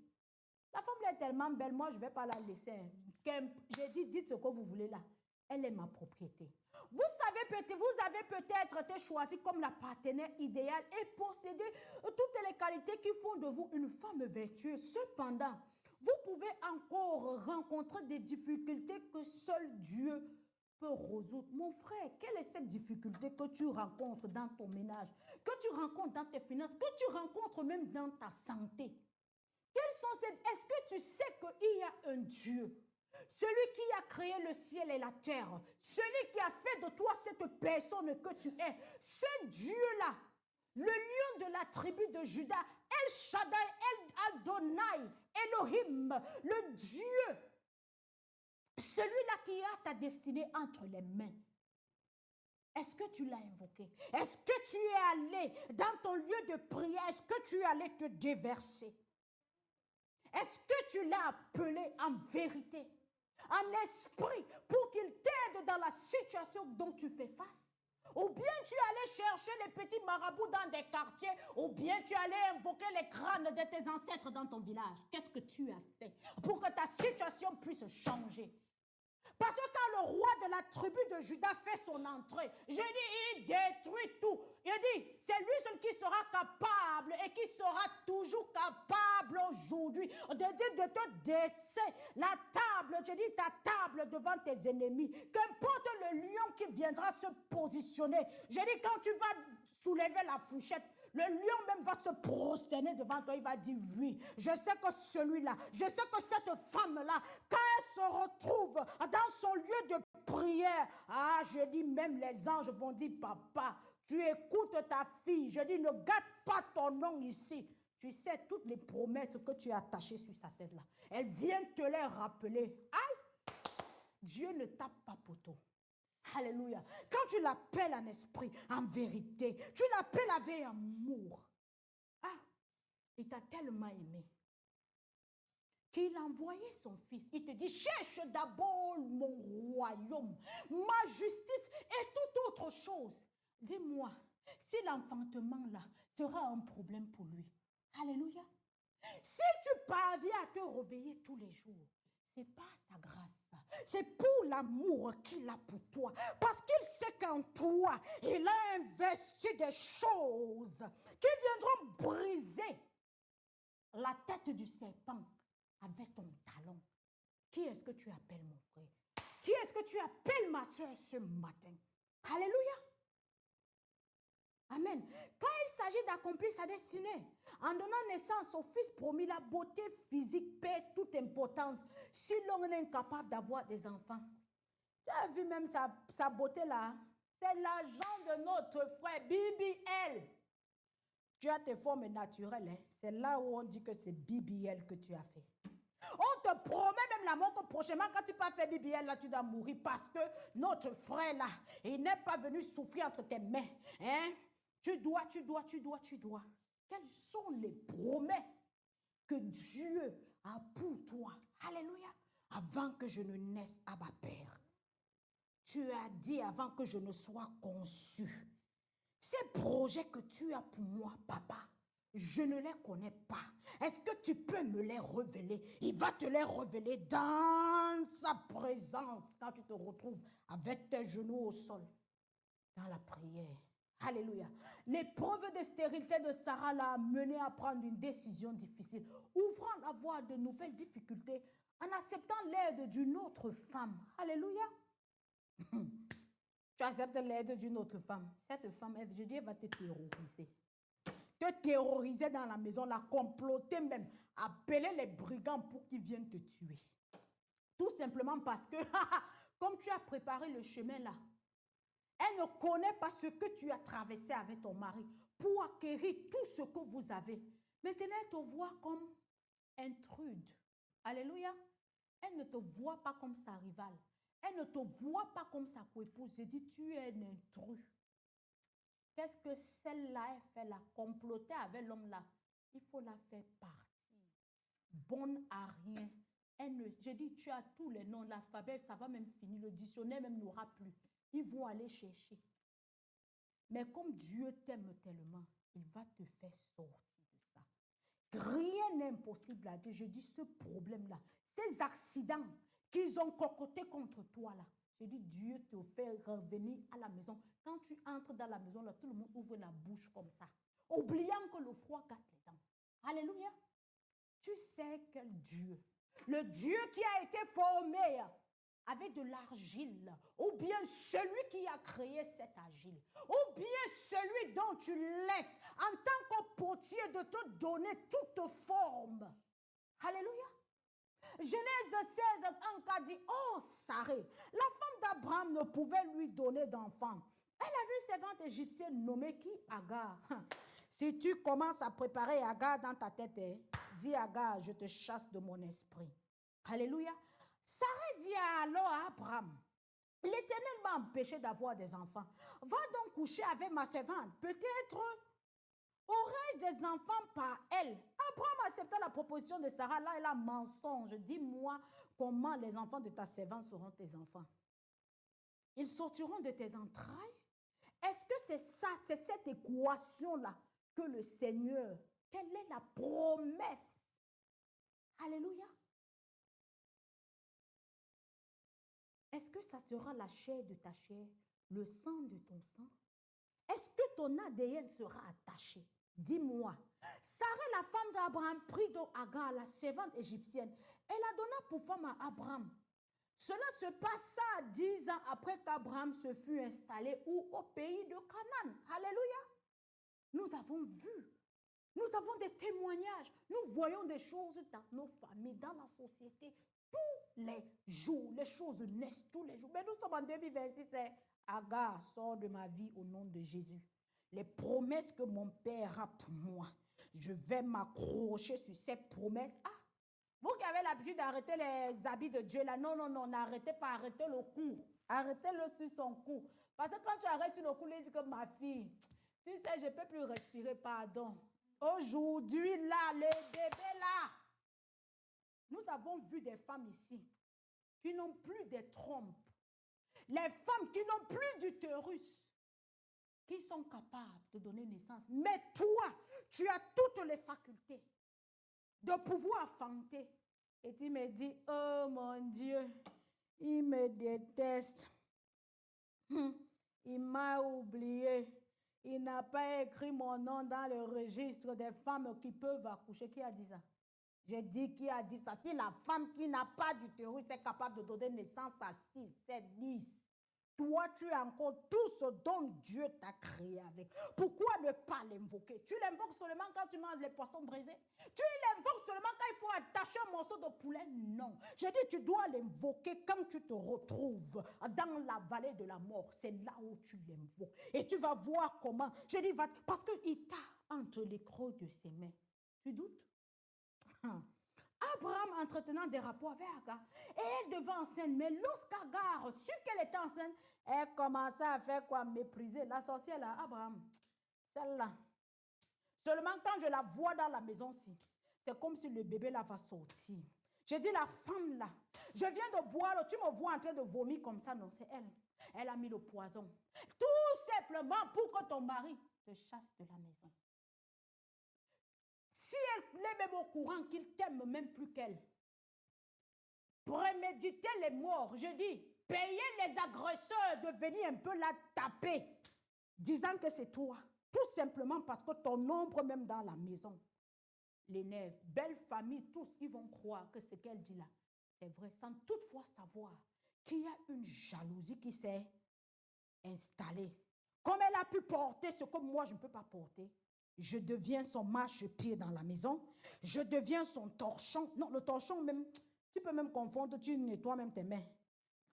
La femme là est tellement belle, moi je ne vais pas la laisser. J'ai dit, dites ce que vous voulez là. Elle est ma propriété. Vous avez peut-être été choisi comme la partenaire idéale et posséder toutes les qualités qui font de vous une femme vertueuse. Cependant, vous pouvez encore rencontrer des difficultés que seul Dieu peut résoudre. Mon frère, quelle est cette difficulté que tu rencontres dans ton ménage, que tu rencontres dans tes finances, que tu rencontres même dans ta santé? Quelles sont ces... Est-ce que tu sais qu'il y a un Dieu? Celui qui a créé le ciel et la terre, celui qui a fait de toi cette personne que tu es, ce Dieu-là, le lion de la tribu de Juda, El Shaddai, El Adonai, Elohim, le Dieu celui-là qui a ta destinée entre les mains. Est-ce que tu l'as invoqué? Est-ce que tu es allé dans ton lieu de prière? Est-ce que tu es allé te déverser? Est-ce que tu l'as appelé en vérité, en esprit, pour qu'il t'aide dans la situation dont tu fais face? Ou bien tu allais chercher les petits marabouts dans des quartiers, ou bien tu allais invoquer les crânes de tes ancêtres dans ton village. Qu'est-ce que tu as fait pour que ta situation puisse changer? Parce que quand le roi de la tribu de Juda fait son entrée, je dis, il détruit tout. Il dit, c'est lui seul qui sera capable et qui sera toujours capable aujourd'hui de te dresser la table, je dis ta table devant tes ennemis. Qu'importe le lion qui viendra se positionner, je dis quand tu vas soulever la fourchette, le lion même va se prosterner devant toi. Il va dire oui, je sais que celui-là, je sais que cette femme-là, quand elle se retrouve dans son lieu de prière, je dis même les anges vont dire papa, tu écoutes ta fille. Je dis ne gâte pas ton nom ici. Tu sais toutes les promesses que tu as attachées sur sa tête là. Elle vient te les rappeler. Aïe, Dieu ne tape pas poteau. Alléluia. Quand tu l'appelles en esprit, en vérité, tu l'appelles avec amour. Il t'a tellement aimé qu'il a envoyé son fils. Il te dit, cherche d'abord mon royaume, ma justice et toute autre chose. Dis-moi, si l'enfantement là sera un problème pour lui. Alléluia. Si tu parviens à te réveiller tous les jours, c'est pas sa grâce. C'est pour l'amour qu'il a pour toi. Parce qu'il sait qu'en toi, il a investi des choses qui viendront briser la tête du serpent avec ton talon. Qui est-ce que tu appelles, mon frère? Qui est-ce que tu appelles, ma soeur, ce matin? Alléluia. Amen. Quand il s'agit d'accomplir sa destinée, en donnant naissance au fils promis, la beauté physique perd toute importance si l'on est incapable d'avoir des enfants. Tu as vu même sa beauté là? C'est l'argent de notre frère BBL. Tu as tes formes naturelles. Hein? C'est là où on dit que c'est BBL que tu as fait. On te promet même la mort que prochainement, quand tu pas fait BBL, là, tu dois mourir parce que notre frère là, il n'est pas venu souffrir entre tes mains. Hein? Tu dois. Quelles sont les promesses que Dieu a pour toi? Alléluia. Avant que je ne naisse à ma Père. Tu as dit avant que je ne sois conçu. Ces projets que tu as pour moi, papa, je ne les connais pas. Est-ce que tu peux me les révéler? Il va te les révéler dans sa présence quand tu te retrouves avec tes genoux au sol, dans la prière. Alléluia. L'épreuve de stérilité de Sarah l'a amené à prendre une décision difficile, ouvrant la voie à de nouvelles difficultés en acceptant l'aide d'une autre femme. Alléluia. Tu acceptes l'aide d'une autre femme. Cette femme, je dis, elle va te terroriser. Te terroriser dans la maison, la comploter même, appeler les brigands pour qu'ils viennent te tuer. Tout simplement parce que, comme tu as préparé le chemin là, elle ne connaît pas ce que tu as traversé avec ton mari pour acquérir tout ce que vous avez. Maintenant, elle te voit comme intrude. Alléluia. Elle ne te voit pas comme sa rivale. Elle ne te voit pas comme sa coépouse. Je dis, tu es un intrus. Qu'est-ce que celle-là, elle fait là? Comploter avec l'homme là. Il faut la faire partir. Bonne à rien. Je dis, tu as tous les noms. L'alphabet, ça va même finir. Le dictionnaire même n'aura plus. Ils vont aller chercher. Mais comme Dieu t'aime tellement, il va te faire sortir de ça. Rien n'est impossible à Dieu. Je dis, ce problème-là, ces accidents qu'ils ont concoctés contre toi là, je dis, Dieu te fait revenir à la maison. Quand tu entres dans la maison, là, tout le monde ouvre la bouche comme ça, oubliant que le froid gâte les dents. Alléluia. Tu sais quel Dieu, le Dieu qui a été formé avec de l'argile, ou bien celui qui a créé cette argile, ou bien celui dont tu laisses en tant que potier de te donner toute forme. Alléluia. Genèse 16, 1 dit, oh Sarah, la femme d'Abraham ne pouvait lui donner d'enfant. Elle a vu servante égyptienne nommée qui? Agar. Si tu commences à préparer Agar dans ta tête, dis Agar, je te chasse de mon esprit. Alléluia. Sarah dit alors à Abraham, l'Éternel m'a empêché d'avoir des enfants. Va donc coucher avec ma servante. Peut-être aurais-je des enfants par elle. Abraham accepta la proposition de Sarah. Là, elle a mensonge. Dis-moi comment les enfants de ta servante seront tes enfants. Ils sortiront de tes entrailles. Est-ce que c'est ça, c'est cette équation-là que le Seigneur, quelle est la promesse? Alléluia. Est-ce que ça sera la chair de ta chair, le sang de ton sang? Est-ce que ton ADN sera attaché? Dis-moi. Sarah, la femme d'Abraham, prit donc Agar, la servante égyptienne. Elle la donna pour femme à Abraham. Cela se passa 10 ans après qu'Abraham se fut installé au pays de Canaan. Alléluia. Nous avons vu. Nous avons des témoignages. Nous voyons des choses dans nos familles, dans la société. Tous les jours, les choses naissent tous les jours. Mais nous sommes en 2026, c'est Agar, sort de ma vie au nom de Jésus. Les promesses que mon Père a pour moi, je vais m'accrocher sur ces promesses. Ah, vous qui avez l'habitude d'arrêter les habits de Dieu là, non, non, non, n'arrêtez pas, arrêtez le cou. Arrêtez-le sur son cou. Parce que quand tu arrêtes sur le cou, il dit que ma fille, tu sais, je ne peux plus respirer, pardon. Aujourd'hui, là, les bébés là, nous avons vu des femmes ici qui n'ont plus de trompes. Les femmes qui n'ont plus d'utérus, qui sont capables de donner naissance. Mais toi, tu as toutes les facultés de pouvoir fanter. Et tu me dis, oh mon Dieu, il me déteste. Il m'a oublié. Il n'a pas écrit mon nom dans le registre des femmes qui peuvent accoucher. Qui a dit ça? J'ai dit qui a dit ça. Si la femme qui n'a pas d'utérus est capable de donner naissance à 6, 7, 10, toi, tu as encore tout ce dont Dieu t'a créé avec. Pourquoi ne pas l'invoquer? Tu l'invoques seulement quand tu manges les poissons brisés? Tu l'invoques seulement quand il faut attacher un morceau de poulet? Non. J'ai dit, tu dois l'invoquer quand tu te retrouves dans la vallée de la mort. C'est là où tu l'invoques. Et tu vas voir comment. J'ai dit, parce qu'il t'a entre les creux de ses mains. Tu doutes? Abraham entretenant des rapports avec Agar. Et elle devait enceinte. Mais lorsqu'Agar sut qu'elle était enceinte, elle commençait à faire quoi? Mépriser. La sorcière là, Abraham. Celle-là. Seulement quand je la vois dans la maison-ci, c'est comme si le bébé là va sortir. J'ai dit, la femme là, je viens de boire, tu me vois en train de vomir comme ça. Non, c'est elle. Elle a mis le poison. Tout simplement pour que ton mari te chasse de la maison. Si elle est même au courant qu'il t'aime même plus qu'elle, préméditer les morts, je dis, payer les agresseurs de venir un peu la taper, disant que c'est toi, tout simplement parce que ton ombre même dans la maison l'énerve. Belle famille, tous, ils vont croire que ce qu'elle dit là, c'est vrai, sans toutefois savoir qu'il y a une jalousie qui s'est installée. Comme elle a pu porter ce que moi je ne peux pas porter, je deviens son marche-pied dans la maison. Je deviens son torchon. Non, le torchon même, tu peux même confondre, tu nettoies même tes mains.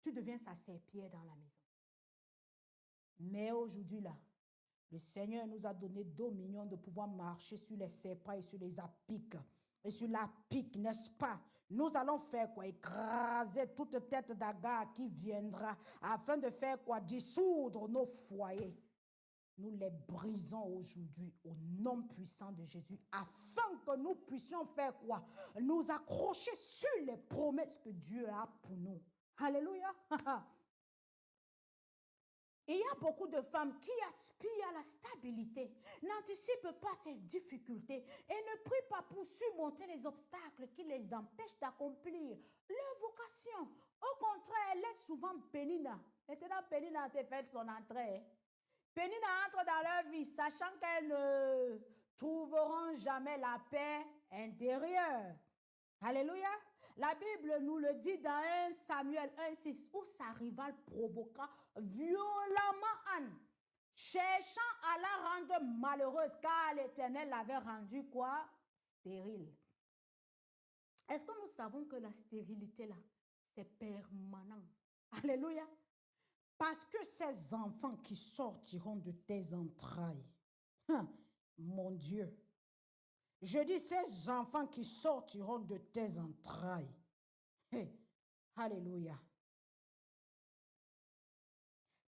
Tu deviens sa serpillère dans la maison. Mais aujourd'hui là, le Seigneur nous a donné dominion de pouvoir marcher sur les serpents et sur les apics. Et sur la pique, n'est-ce pas? Nous allons faire quoi? Écraser toute tête d'Agar qui viendra afin de faire quoi? Dissoudre nos foyers. Nous les brisons aujourd'hui au nom puissant de Jésus afin que nous puissions faire quoi? Nous accrocher sur les promesses que Dieu a pour nous. Alléluia. Et il y a beaucoup de femmes qui aspirent à la stabilité, n'anticipent pas ces difficultés et ne prient pas pour surmonter les obstacles qui les empêchent d'accomplir leur vocation. Au contraire, elle est souvent Pénina. Maintenant, Pénina a fait son entrée. Pénina entre dans leur vie, sachant qu'elles ne trouveront jamais la paix intérieure. Alléluia. La Bible nous le dit dans 1 Samuel 1,6, où sa rivale provoqua violemment Anne, cherchant à la rendre malheureuse, car l'Éternel l'avait rendue quoi? Stérile. Est-ce que nous savons que la stérilité là, c'est permanent? Alléluia. Parce que ces enfants qui sortiront de tes entrailles, mon Dieu, je dis ces enfants qui sortiront de tes entrailles, Alléluia.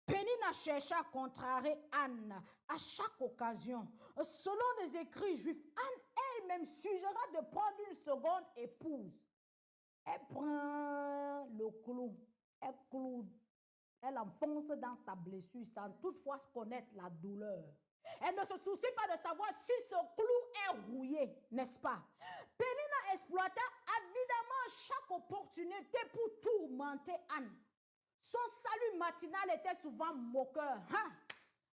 Pénina chercha à contrarier Anne à chaque occasion. Selon les écrits juifs, Anne elle-même suggéra de prendre une seconde épouse. Elle prend le clou, elle enfonce dans sa blessure sans toutefois connaître la douleur. Elle ne se soucie pas de savoir si ce clou est rouillé, n'est-ce pas? Pénina exploita évidemment chaque opportunité pour tourmenter Anne. Son salut matinal était souvent moqueur. Hein?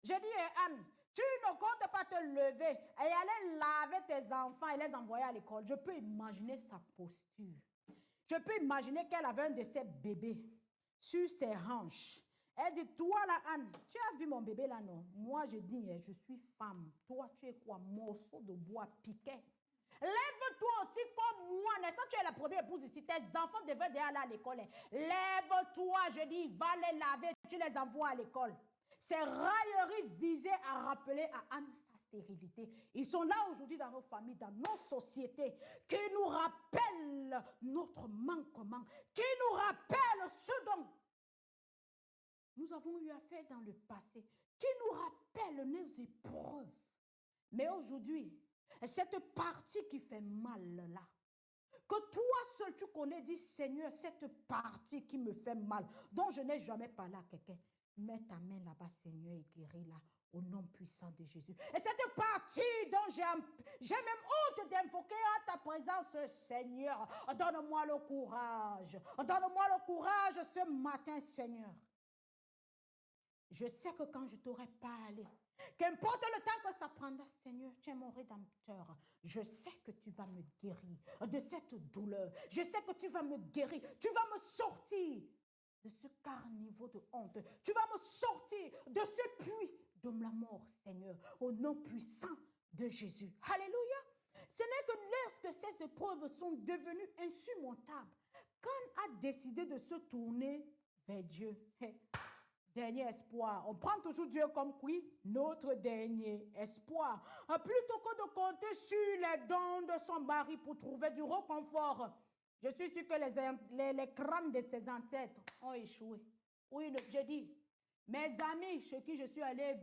Je dis à Anne, tu ne comptes pas te lever et aller laver tes enfants et les envoyer à l'école. Je peux imaginer sa posture. Je peux imaginer qu'elle avait un de ses bébés sur ses hanches. Elle dit, toi là, Anne, tu as vu mon bébé là, non? Moi, je dis, je suis femme. Toi, tu es quoi? Morceau de bois piqué. Lève-toi aussi comme moi, n'est-ce pas? Tu es la première épouse ici. Tes enfants devaient déjà aller à l'école. Lève-toi, je dis, va les laver, tu les envoies à l'école. Ces railleries visaient à rappeler à Anne sa stérilité. Ils sont là aujourd'hui dans nos familles, dans nos sociétés, qui nous rappellent notre manquement, qui nous rappellent ce dont nous avons eu affaire dans le passé, qui nous rappellent nos épreuves. Mais aujourd'hui, cette partie qui fait mal là, que toi seul tu connais, dis Seigneur, cette partie qui me fait mal, dont je n'ai jamais parlé à quelqu'un, mets ta main là-bas, Seigneur, et guéris-la au nom puissant de Jésus. Et cette partie dont j'ai même honte d'invoquer à ta présence, Seigneur, donne-moi le courage. Donne-moi le courage ce matin, Seigneur. Je sais que quand je t'aurai parlé, qu'importe le temps que ça prendra, Seigneur, tu es mon rédempteur. Je sais que tu vas me guérir de cette douleur. Je sais que tu vas me guérir. Tu vas me sortir de ce carniveau de honte. Tu vas me sortir de ce puits de la mort, Seigneur, au nom puissant de Jésus. Alléluia. Ce n'est que lorsque ces épreuves sont devenues insurmontables, qu'Anne a décidé de se tourner vers Dieu. Dernier espoir. On prend toujours Dieu comme qui? Notre dernier espoir. Plutôt que de compter sur les dons de son mari pour trouver du réconfort, je suis sûre que les crânes de ses ancêtres ont échoué. Oui, je dis, mes amis chez qui je suis allée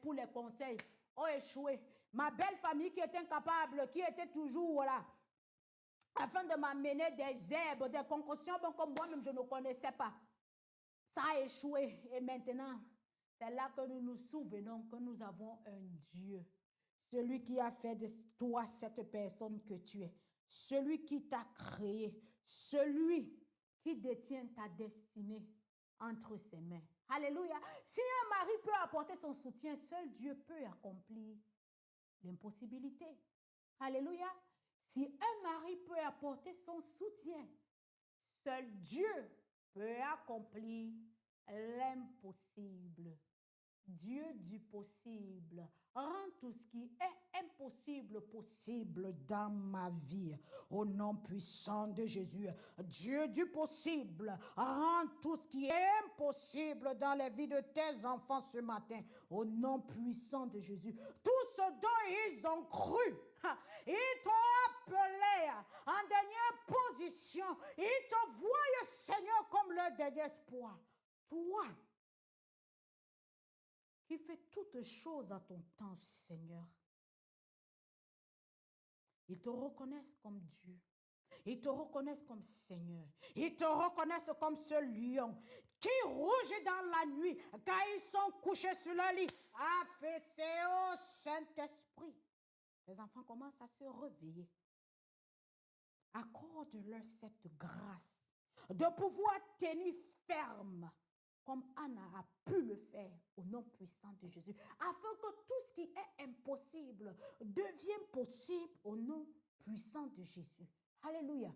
pour les conseils ont échoué. Ma belle famille qui était incapable, qui était toujours là, afin de m'amener des herbes, des concoctions comme moi-même je ne connaissais pas. Ça a échoué et maintenant, c'est là que nous nous souvenons que nous avons un Dieu. Celui qui a fait de toi cette personne que tu es. Celui qui t'a créé. Celui qui détient ta destinée entre ses mains. Alléluia. Si un mari peut apporter son soutien, seul Dieu peut accomplir l'impossibilité. Alléluia. Si un mari peut apporter son soutien, seul Dieu peut accomplir l'impossible. Dieu du possible rend tout ce qui est impossible possible dans ma vie. Au nom puissant de Jésus, Dieu du possible rend tout ce qui est impossible dans la vie de tes enfants ce matin. Au nom puissant de Jésus, tout ce dont ils ont cru, ils t'ont appelé en dernière position. Ils te voient, Seigneur, comme leur dernier espoir. Toi, qui fais toutes choses à ton temps, Seigneur. Ils te reconnaissent comme Dieu. Ils te reconnaissent comme Seigneur. Ils te reconnaissent comme ce lion qui rouge dans la nuit quand ils sont couchés sur le lit. Affaissés au Saint-Esprit. Les enfants commencent à se réveiller. Accorde-leur cette grâce de pouvoir tenir ferme comme Anna a pu le faire au nom puissant de Jésus, afin que tout ce qui est impossible devienne possible au nom puissant de Jésus. Alléluia.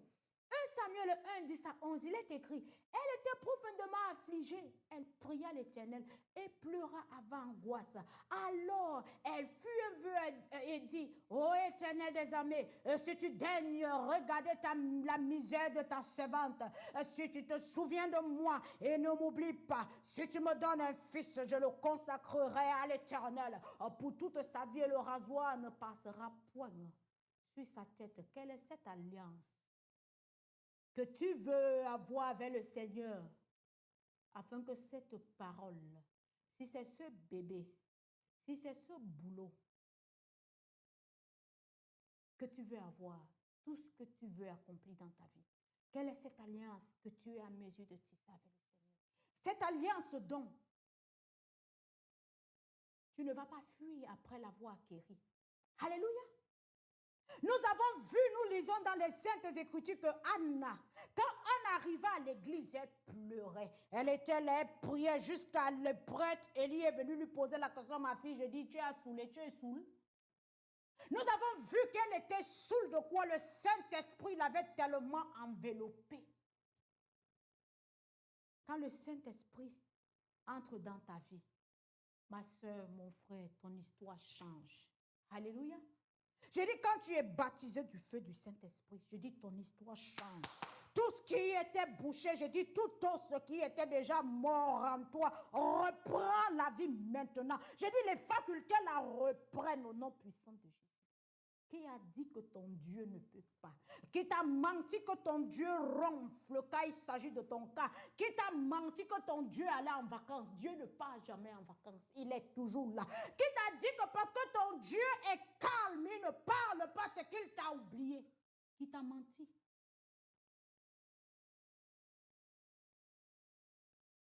1 Samuel 1, 10 à 11, il est écrit, elle était profondément affligée. Elle pria l'Éternel et pleura avant angoisse. Alors, elle fut un vœu et dit, ô Éternel des armées, si tu daignes regarder la misère de ta servante, si tu te souviens de moi et ne m'oublie pas, si tu me donnes un fils, je le consacrerai à l'Éternel. Pour toute sa vie, le rasoir ne passera point sur sa tête. Quelle est cette alliance que tu veux avoir avec le Seigneur, afin que cette parole, si c'est ce bébé, si c'est ce boulot que tu veux avoir, tout ce que tu veux accomplir dans ta vie, quelle est cette alliance que tu es à mesure de tisser avec le Seigneur? Cette alliance dont tu ne vas pas fuir après l'avoir acquérie. Alléluia. Nous avons vu, nous lisons dans les Saintes Écritures que Anna, quand Anna arriva à l'église, elle pleurait. Elle était là, elle priait jusqu'à le prêtre. Élie est venu lui poser la question, ma fille, je dis, tu es saoulée, tu es saoule. Nous avons vu qu'elle était saoule de quoi le Saint-Esprit l'avait tellement enveloppée. Quand le Saint-Esprit entre dans ta vie, ma soeur, mon frère, ton histoire change. Alléluia. Je dis, quand tu es baptisé du feu du Saint-Esprit, je dis, ton histoire change. Tout ce qui était bouché, je dis, tout ce qui était déjà mort en toi, reprend la vie maintenant. Je dis, les facultés la reprennent au nom puissant de Jésus. Qui a dit que ton Dieu ne peut pas? Qui t'a menti que ton Dieu ronfle quand il s'agit de ton cas? Qui t'a menti que ton Dieu allait en vacances? Dieu ne part jamais en vacances. Il est toujours là. Qui t'a dit que parce que ton Dieu est calme, il ne parle pas, c'est qu'il t'a oublié? Qui t'a menti?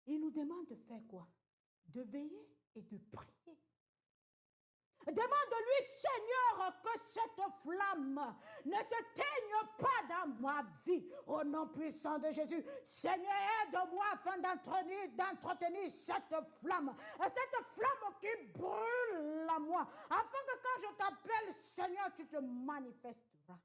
Il nous demande de faire quoi? De veiller et de prier. Demande-lui, Seigneur, que cette flamme ne s'éteigne pas dans ma vie. Au nom puissant de Jésus, Seigneur, aide-moi afin d'entretenir cette flamme qui brûle en moi, afin que quand je t'appelle, Seigneur, tu te manifesteras.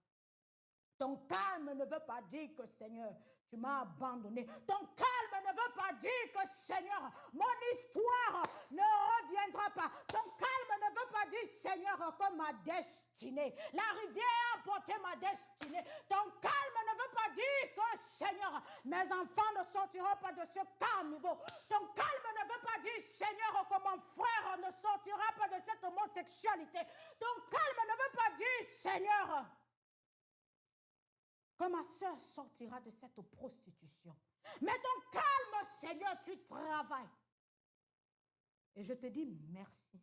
Ton calme ne veut pas dire que, Seigneur, tu m'as abandonné. Ton calme ne veut pas dire que, Seigneur, mon histoire ne reviendra pas. Ton calme ne veut pas dire, Seigneur, que ma destinée, la rivière a porté ma destinée. Ton calme ne veut pas dire que, Seigneur, mes enfants ne sortiront pas de ce calme niveau. Ton calme ne veut pas dire, Seigneur, que mon frère ne sortira pas de cette homosexualité. Ton calme ne veut pas dire, Seigneur, que ma soeur sortira de cette prostitution. Mais ton calme, Seigneur, tu travailles. Et je te dis merci.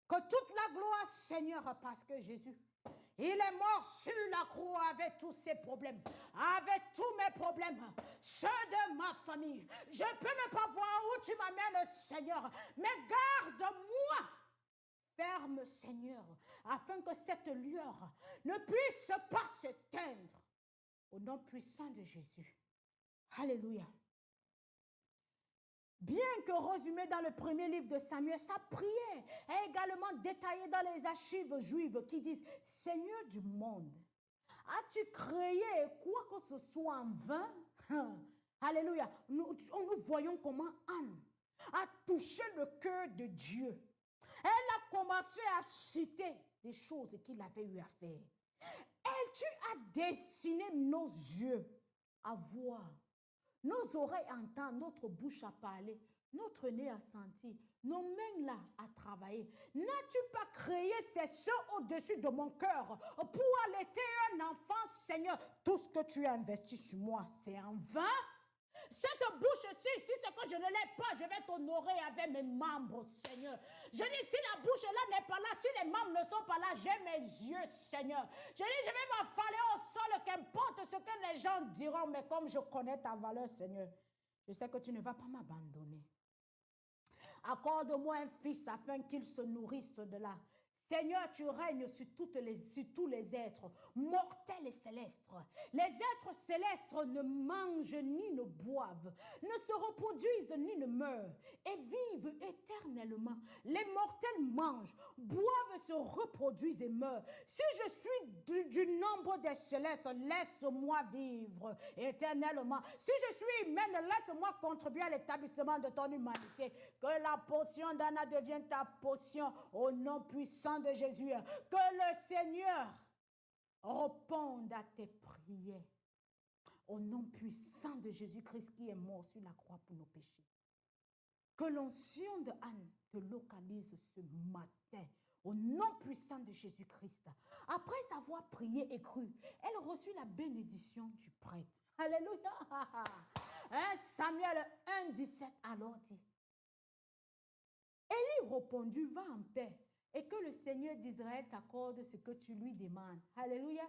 Que toute la gloire, Seigneur, parce que Jésus, il est mort sur la croix avec tous ses problèmes, avec tous mes problèmes, ceux de ma famille. Je peux ne pas voir où tu m'amènes, Seigneur, mais garde-moi. Ferme, Seigneur, afin que cette lueur ne puisse pas s'éteindre. Au nom puissant de Jésus. Alléluia. Bien que résumé dans le premier livre de Samuel, sa prière est également détaillée dans les archives juives qui disent « Seigneur du monde, as-tu créé quoi que ce soit en vain ?» Alléluia. Nous voyons comment Anne a touché le cœur de Dieu. Elle a commencé à citer des choses qu'il avait eu à faire. Tu as dessiné nos yeux à voir, nos oreilles à entendre, notre bouche à parler, notre nez à sentir, nos mains là à travailler. N'as-tu pas créé ces cieux au-dessus de mon cœur pour allaiter un enfant, Seigneur? Tout ce que tu as investi sur moi, c'est en vain. Cette bouche-ci, si c'est que je ne l'ai pas, je vais t'honorer avec mes membres, Seigneur. Je dis, si la bouche-là n'est pas là, si les membres ne sont pas là, j'ai mes yeux, Seigneur. Je dis, je vais m'affaler au sol, qu'importe ce que les gens diront, mais comme je connais ta valeur, Seigneur, je sais que tu ne vas pas m'abandonner. Accorde-moi un fils afin qu'il se nourrisse de là. Seigneur, tu règnes sur tous les êtres, mortels et célestes. Les êtres célestes ne mangent ni ne boivent, ne se reproduisent ni ne meurent, et vivent éternellement. Les mortels mangent, boivent, se reproduisent et meurent. Si je suis du nombre des célestes, laisse-moi vivre éternellement. Si je suis humaine, laisse-moi contribuer à l'établissement de ton humanité. Que la potion d'Anna devienne ta potion au nom puissant de Jésus. Que le Seigneur réponde à tes prières au nom puissant de Jésus-Christ qui est mort sur la croix pour nos péchés. Que l'onction de Anne te localise ce matin Au nom puissant de Jésus-Christ. Après avoir prié et cru, elle reçut la bénédiction du prêtre. Alléluia. 1 Samuel 1,17 alors dit. Élie répondit, va en paix et que le Seigneur d'Israël t'accorde ce que tu lui demandes. Alléluia.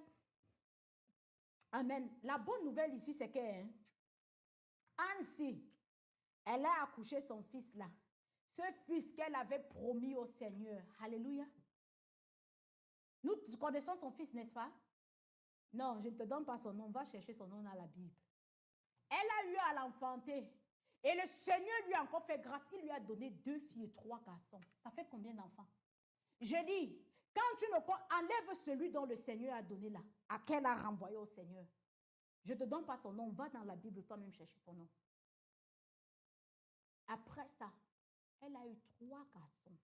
Amen. La bonne nouvelle ici, c'est que Anne-ci, elle a accouché son fils là. Ce fils qu'elle avait promis au Seigneur. Alléluia. Nous connaissons son fils, n'est-ce pas? Non, je ne te donne pas son nom. Va chercher son nom dans la Bible. Elle a eu à l'enfanter. Et le Seigneur lui a encore fait grâce. Il lui a donné 2 filles et 3 garçons. Ça fait combien d'enfants? Je dis, quand tu enlèves celui dont le Seigneur a donné là, à qu'elle a renvoyé au Seigneur. Je ne te donne pas son nom. Va dans la Bible toi-même chercher son nom. Après ça, elle a eu 3 garçons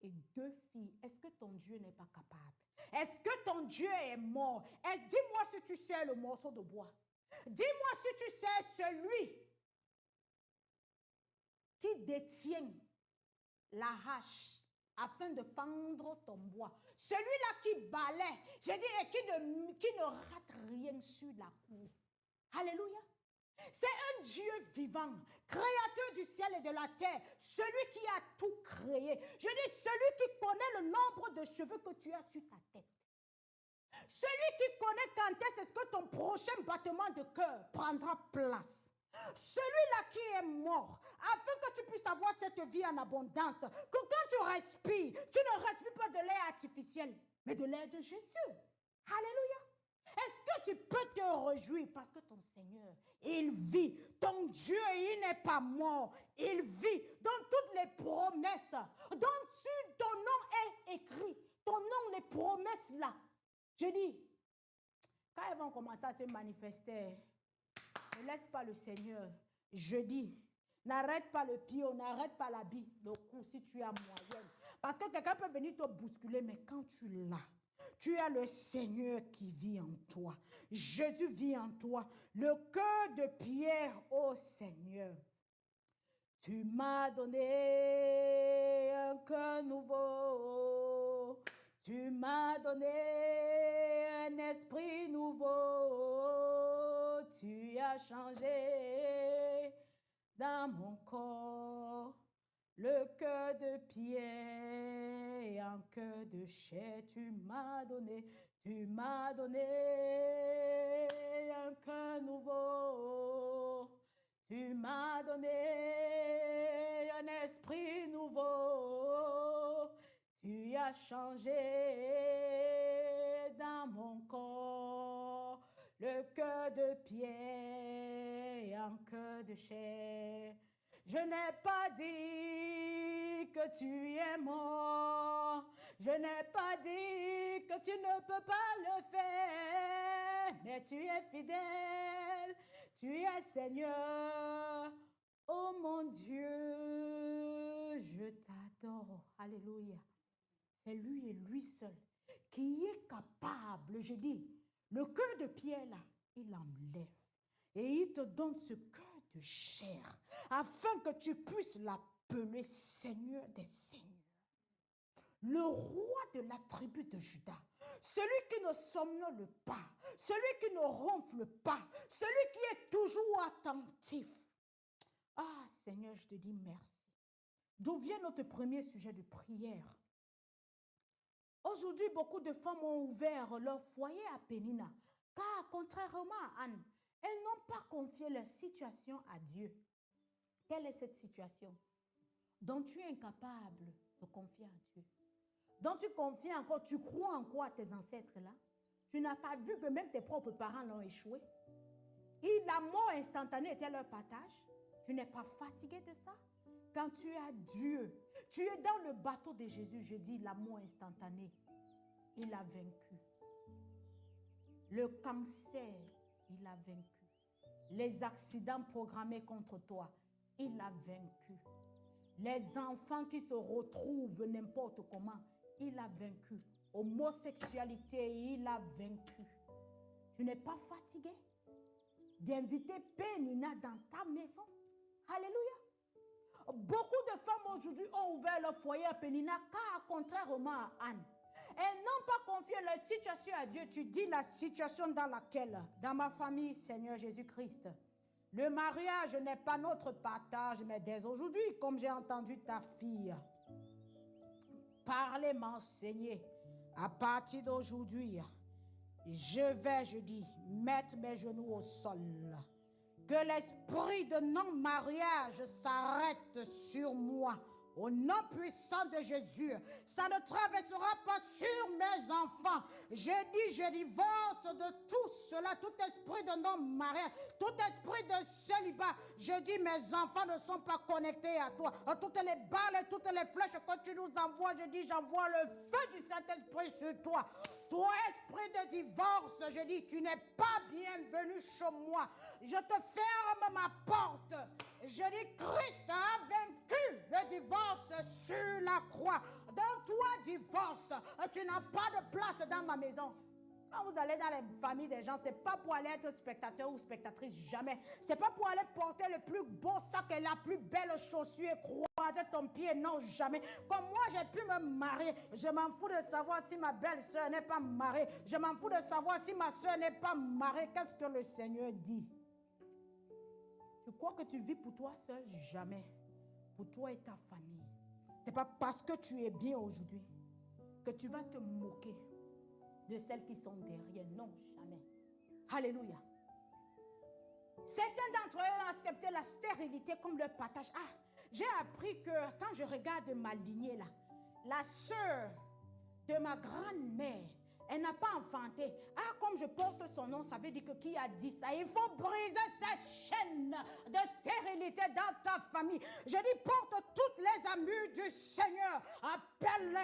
et 2 filles. Est-ce que ton Dieu n'est pas capable? Est-ce que ton Dieu est mort? Dis-moi si tu sais le morceau de bois. Dis-moi si tu sais celui qui détient la hache afin de fendre ton bois. Celui-là qui balaie, je dis, et qui ne rate rien sur la cour. Alléluia. C'est un Dieu vivant, créateur du ciel et de la terre, celui qui a tout créé. Je dis, celui qui connaît le nombre de cheveux que tu as sur ta tête. Celui qui connaît quand est-ce que ton prochain battement de cœur prendra place. Celui-là qui est mort, afin que tu puisses avoir cette vie en abondance, que quand tu respires, tu ne respires pas de l'air artificiel, mais de l'air de Jésus. Alléluia. Est-ce que tu peux te réjouir parce que ton Seigneur, il vit. Ton Dieu, il n'est pas mort. Il vit dans toutes les promesses. Dans ton nom est écrit. Ton nom, les promesses là. Je dis, quand elles vont commencer à se manifester, ne laisse pas le Seigneur. Je dis, n'arrête pas le pied, n'arrête pas la bille, le cou si tu as moyen. Parce que quelqu'un peut venir te bousculer, mais quand tu l'as, tu as le Seigneur qui vit en toi. Jésus vit en toi. Le cœur de pierre, ô Seigneur. Tu m'as donné un cœur nouveau. Tu m'as donné un esprit nouveau. Tu as changé dans mon corps le cœur de pierre et un cœur de chair. Tu m'as donné un cœur nouveau. Tu m'as donné un esprit nouveau. Tu as changé dans mon corps le cœur de pierre et un cœur de chair. Je n'ai pas dit que tu es mort. Je n'ai pas dit que tu ne peux pas le faire. Mais tu es fidèle. Tu es Seigneur. Oh mon Dieu, je t'adore. Alléluia. C'est lui et lui seul qui est capable, je dis, le cœur de pierre là, il enlève. Et il te donne ce cœur de chair, afin que tu puisses l'appeler Seigneur des Seigneurs. Le roi de la tribu de Juda, celui qui ne somnole pas, celui qui ne ronfle pas, celui qui est toujours attentif. Ah Seigneur, je te dis merci. D'où vient notre premier sujet de prière? Aujourd'hui, beaucoup de femmes ont ouvert leur foyer à Pénina, car contrairement à Anne, elles n'ont pas confié leur situation à Dieu. Quelle est cette situation dont tu es incapable de confier à Dieu? Dont tu confies encore, tu crois encore à tes ancêtres là? Tu n'as pas vu que même tes propres parents l'ont échoué? Et la mort instantanée était leur partage? Tu n'es pas fatigué de ça? Quand tu as Dieu, tu es dans le bateau de Jésus, je dis l'amour instantané. Il a vaincu. Le cancer, il a vaincu. Les accidents programmés contre toi, il a vaincu. Les enfants qui se retrouvent n'importe comment, il a vaincu. Homosexualité, il a vaincu. Tu n'es pas fatigué d'inviter Pénina dans ta maison? Alléluia. Beaucoup de femmes aujourd'hui ont ouvert leur foyer à Pénina, car contrairement à Anne, elles n'ont pas confié leur situation à Dieu. Tu dis la situation dans laquelle, dans ma famille, Seigneur Jésus-Christ, le mariage n'est pas notre partage, mais dès aujourd'hui, comme j'ai entendu ta fille parler, m'enseigner, à partir d'aujourd'hui, je dis, mettre mes genoux au sol. Que l'esprit de non-mariage s'arrête sur moi. Au nom puissant de Jésus, ça ne traversera pas sur mes enfants. Je divorce de tout cela, tout esprit de non-mariage, tout esprit de célibat. Je dis, mes enfants ne sont pas connectés à toi. Toutes les balles et toutes les flèches que tu nous envoies, je dis, j'envoie le feu du Saint-Esprit sur toi. Toi, esprit de divorce, je dis, tu n'es pas bienvenu chez moi. Je te ferme ma porte. Je dis, Christ a vaincu le divorce sur la croix. Dans toi, divorce, tu n'as pas de place dans ma maison. Quand vous allez dans les familles des gens, ce n'est pas pour aller être spectateur ou spectatrice, jamais. Ce n'est pas pour aller porter le plus beau sac et la plus belle chaussure et croiser ton pied, non, jamais. Comme moi, j'ai pu me marier, je m'en fous de savoir si ma belle-sœur n'est pas mariée. Je m'en fous de savoir si ma sœur n'est pas mariée. Qu'est-ce que le Seigneur dit? Tu crois que tu vis pour toi seul? Jamais. Pour toi et ta famille. Ce n'est pas parce que tu es bien aujourd'hui que tu vas te moquer de celles qui sont derrière. Non, jamais. Alléluia. Certains d'entre eux ont accepté la stérilité comme leur partage. Ah, j'ai appris que quand je regarde ma lignée là, la sœur de ma grand-mère, elle n'a pas enfanté. Ah, comme je porte son nom, ça veut dire que qui a dit ça? Il faut briser cette chaîne de stérilité dans ta famille. Je dis, porte toutes les amours du Seigneur. Appelle-le,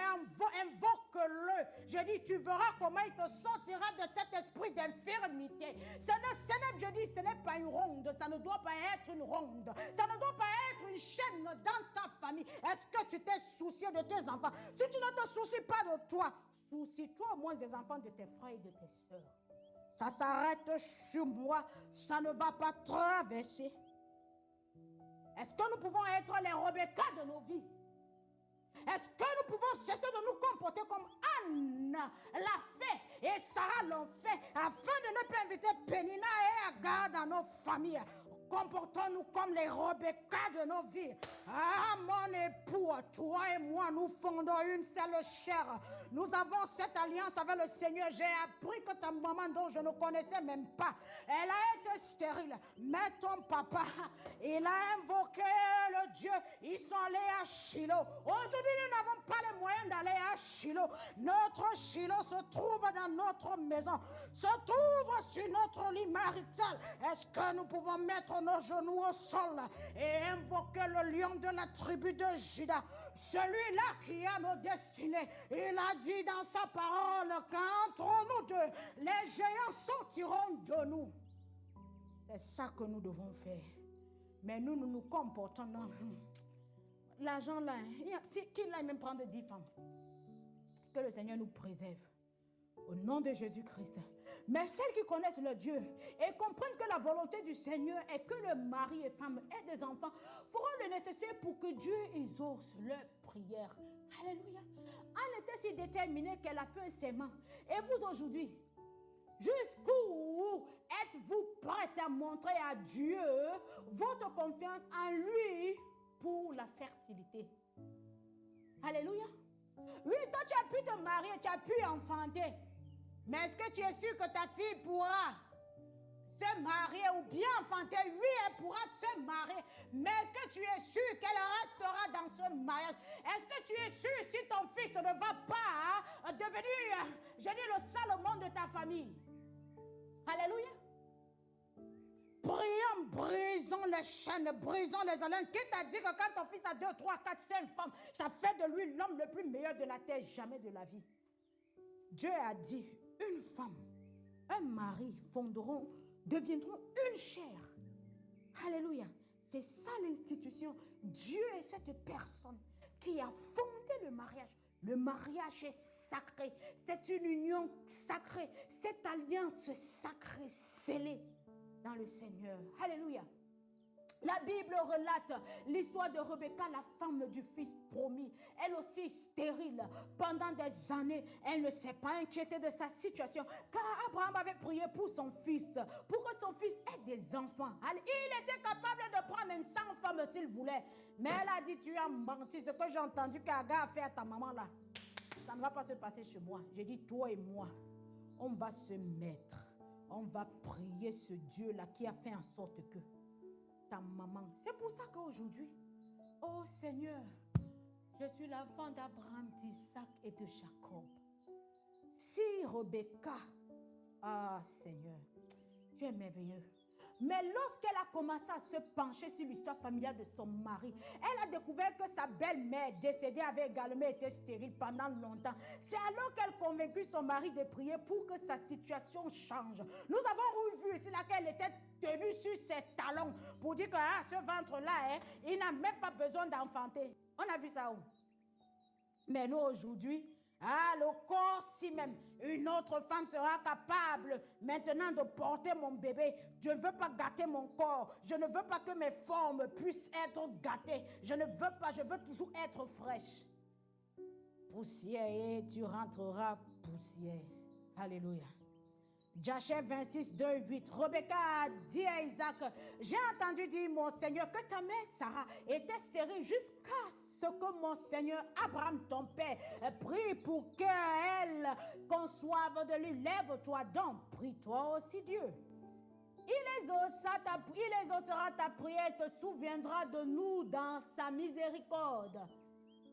invoque-le. Je dis, tu verras comment il te sortira de cet esprit d'infirmité. Je dis, ce n'est pas une ronde. Ça ne doit pas être une ronde. Ça ne doit pas être une chaîne dans ta famille. Est-ce que tu t'es soucié de tes enfants? Si tu ne te soucies pas de toi, soucie-toi au moins des enfants de tes frères et de tes sœurs. Ça s'arrête sur moi, ça ne va pas traverser. Est-ce que nous pouvons être les Rebecca de nos vies? Est-ce que nous pouvons cesser de nous comporter comme Anne l'a fait et Sarah l'ont fait afin de ne pas inviter Pénina et Agar dans nos familles? Comportons-nous comme les Rebecca de nos vies. Ah, mon époux, toi et moi, nous fondons une seule chair. Nous avons cette alliance avec le Seigneur. J'ai appris que ta maman, dont je ne connaissais même pas, elle a été stérile. Mais ton papa, il a invoqué le Dieu. Ils sont allés à Shiloh. Aujourd'hui, nous n'avons pas les moyens d'aller à Shiloh. Notre Shiloh se trouve dans notre maison, se trouve sur notre lit marital. Est-ce que nous pouvons mettre nos genoux au sol et invoquer le lion de la tribu de Juda, celui-là qui a nos destinées? Il a dit dans sa parole qu'entre nous deux, les géants sortiront de nous. C'est ça que nous devons faire. Mais nous nous comportons dans l'argent là. Qui l'a même prendre 10 femmes? Que le Seigneur nous préserve. Au nom de Jésus-Christ. Mais celles qui connaissent le Dieu et comprennent que la volonté du Seigneur est que le mari et femme aient des enfants, feront le nécessaire pour que Dieu exauce leurs prières. Alléluia. Anne était si déterminée qu'elle a fait un serment. Et vous aujourd'hui, jusqu'où êtes-vous prête à montrer à Dieu votre confiance en lui pour la fertilité? Alléluia. Oui, toi tu as pu te marier, tu as pu enfanter. Mais est-ce que tu es sûr que ta fille pourra se marier ou bien enfanter? Oui, elle pourra se marier. Mais est-ce que tu es sûr qu'elle restera dans ce mariage? Est-ce que tu es sûr si ton fils ne va pas devenir, je dis, le Salomon de ta famille? Alléluia. Prions, brisons les chaînes, brisons les alliances. Qui t'a dit que quand ton fils a 2, 3, 4, 5 femmes, ça fait de lui l'homme le plus meilleur de la terre? Jamais de la vie. Dieu a dit, une femme, un mari deviendront une chair. Alléluia. C'est ça l'institution. Dieu est cette personne qui a fondé le mariage. Le mariage est sacré. C'est une union sacrée. Cette alliance sacrée, scellée dans le Seigneur. Alléluia. La Bible relate l'histoire de Rebecca, la femme du fils promis. Elle aussi stérile. Pendant des années, elle ne s'est pas inquiétée de sa situation, car Abraham avait prié pour son fils, pour que son fils ait des enfants. Il était capable de prendre même 100 femmes s'il voulait. Mais elle a dit, tu as menti. Ce que j'ai entendu qu'Agar a fait à ta maman là, ça ne va pas se passer chez moi. J'ai dit, toi et moi, on va se mettre. On va prier ce Dieu-là qui a fait en sorte que ta maman. C'est pour ça qu'aujourd'hui, oh Seigneur, je suis l'enfant d'Abraham, d'Isaac et de Jacob. Si Rebecca, ah Seigneur, tu es merveilleux. Mais lorsqu'elle a commencé à se pencher sur l'histoire familiale de son mari, elle a découvert que sa belle-mère décédée avait également été stérile pendant longtemps. C'est alors qu'elle convaincu son mari de prier pour que sa situation change. Nous avons vu ici qu'elle était tenue sur ses talons pour dire que ce ventre-là, il n'a même pas besoin d'enfanter. On a vu ça où? Mais nous aujourd'hui, le corps si même, une autre femme sera capable maintenant de porter mon bébé. Je ne veux pas gâter mon corps. Je ne veux pas que mes formes puissent être gâtées. Je ne veux pas, je veux toujours être fraîche. Poussière et tu rentreras poussière. Alléluia. Jachère 26, 2, 8. Rebecca a dit à Isaac, j'ai entendu dire, mon Seigneur, que ta mère Sarah était stérile jusqu'à ce que mon Seigneur Abraham, ton père, prie pour qu'elle conçoive de lui. Lève-toi donc, prie-toi aussi Dieu. Il exaucera ta prière, se souviendra de nous dans sa miséricorde.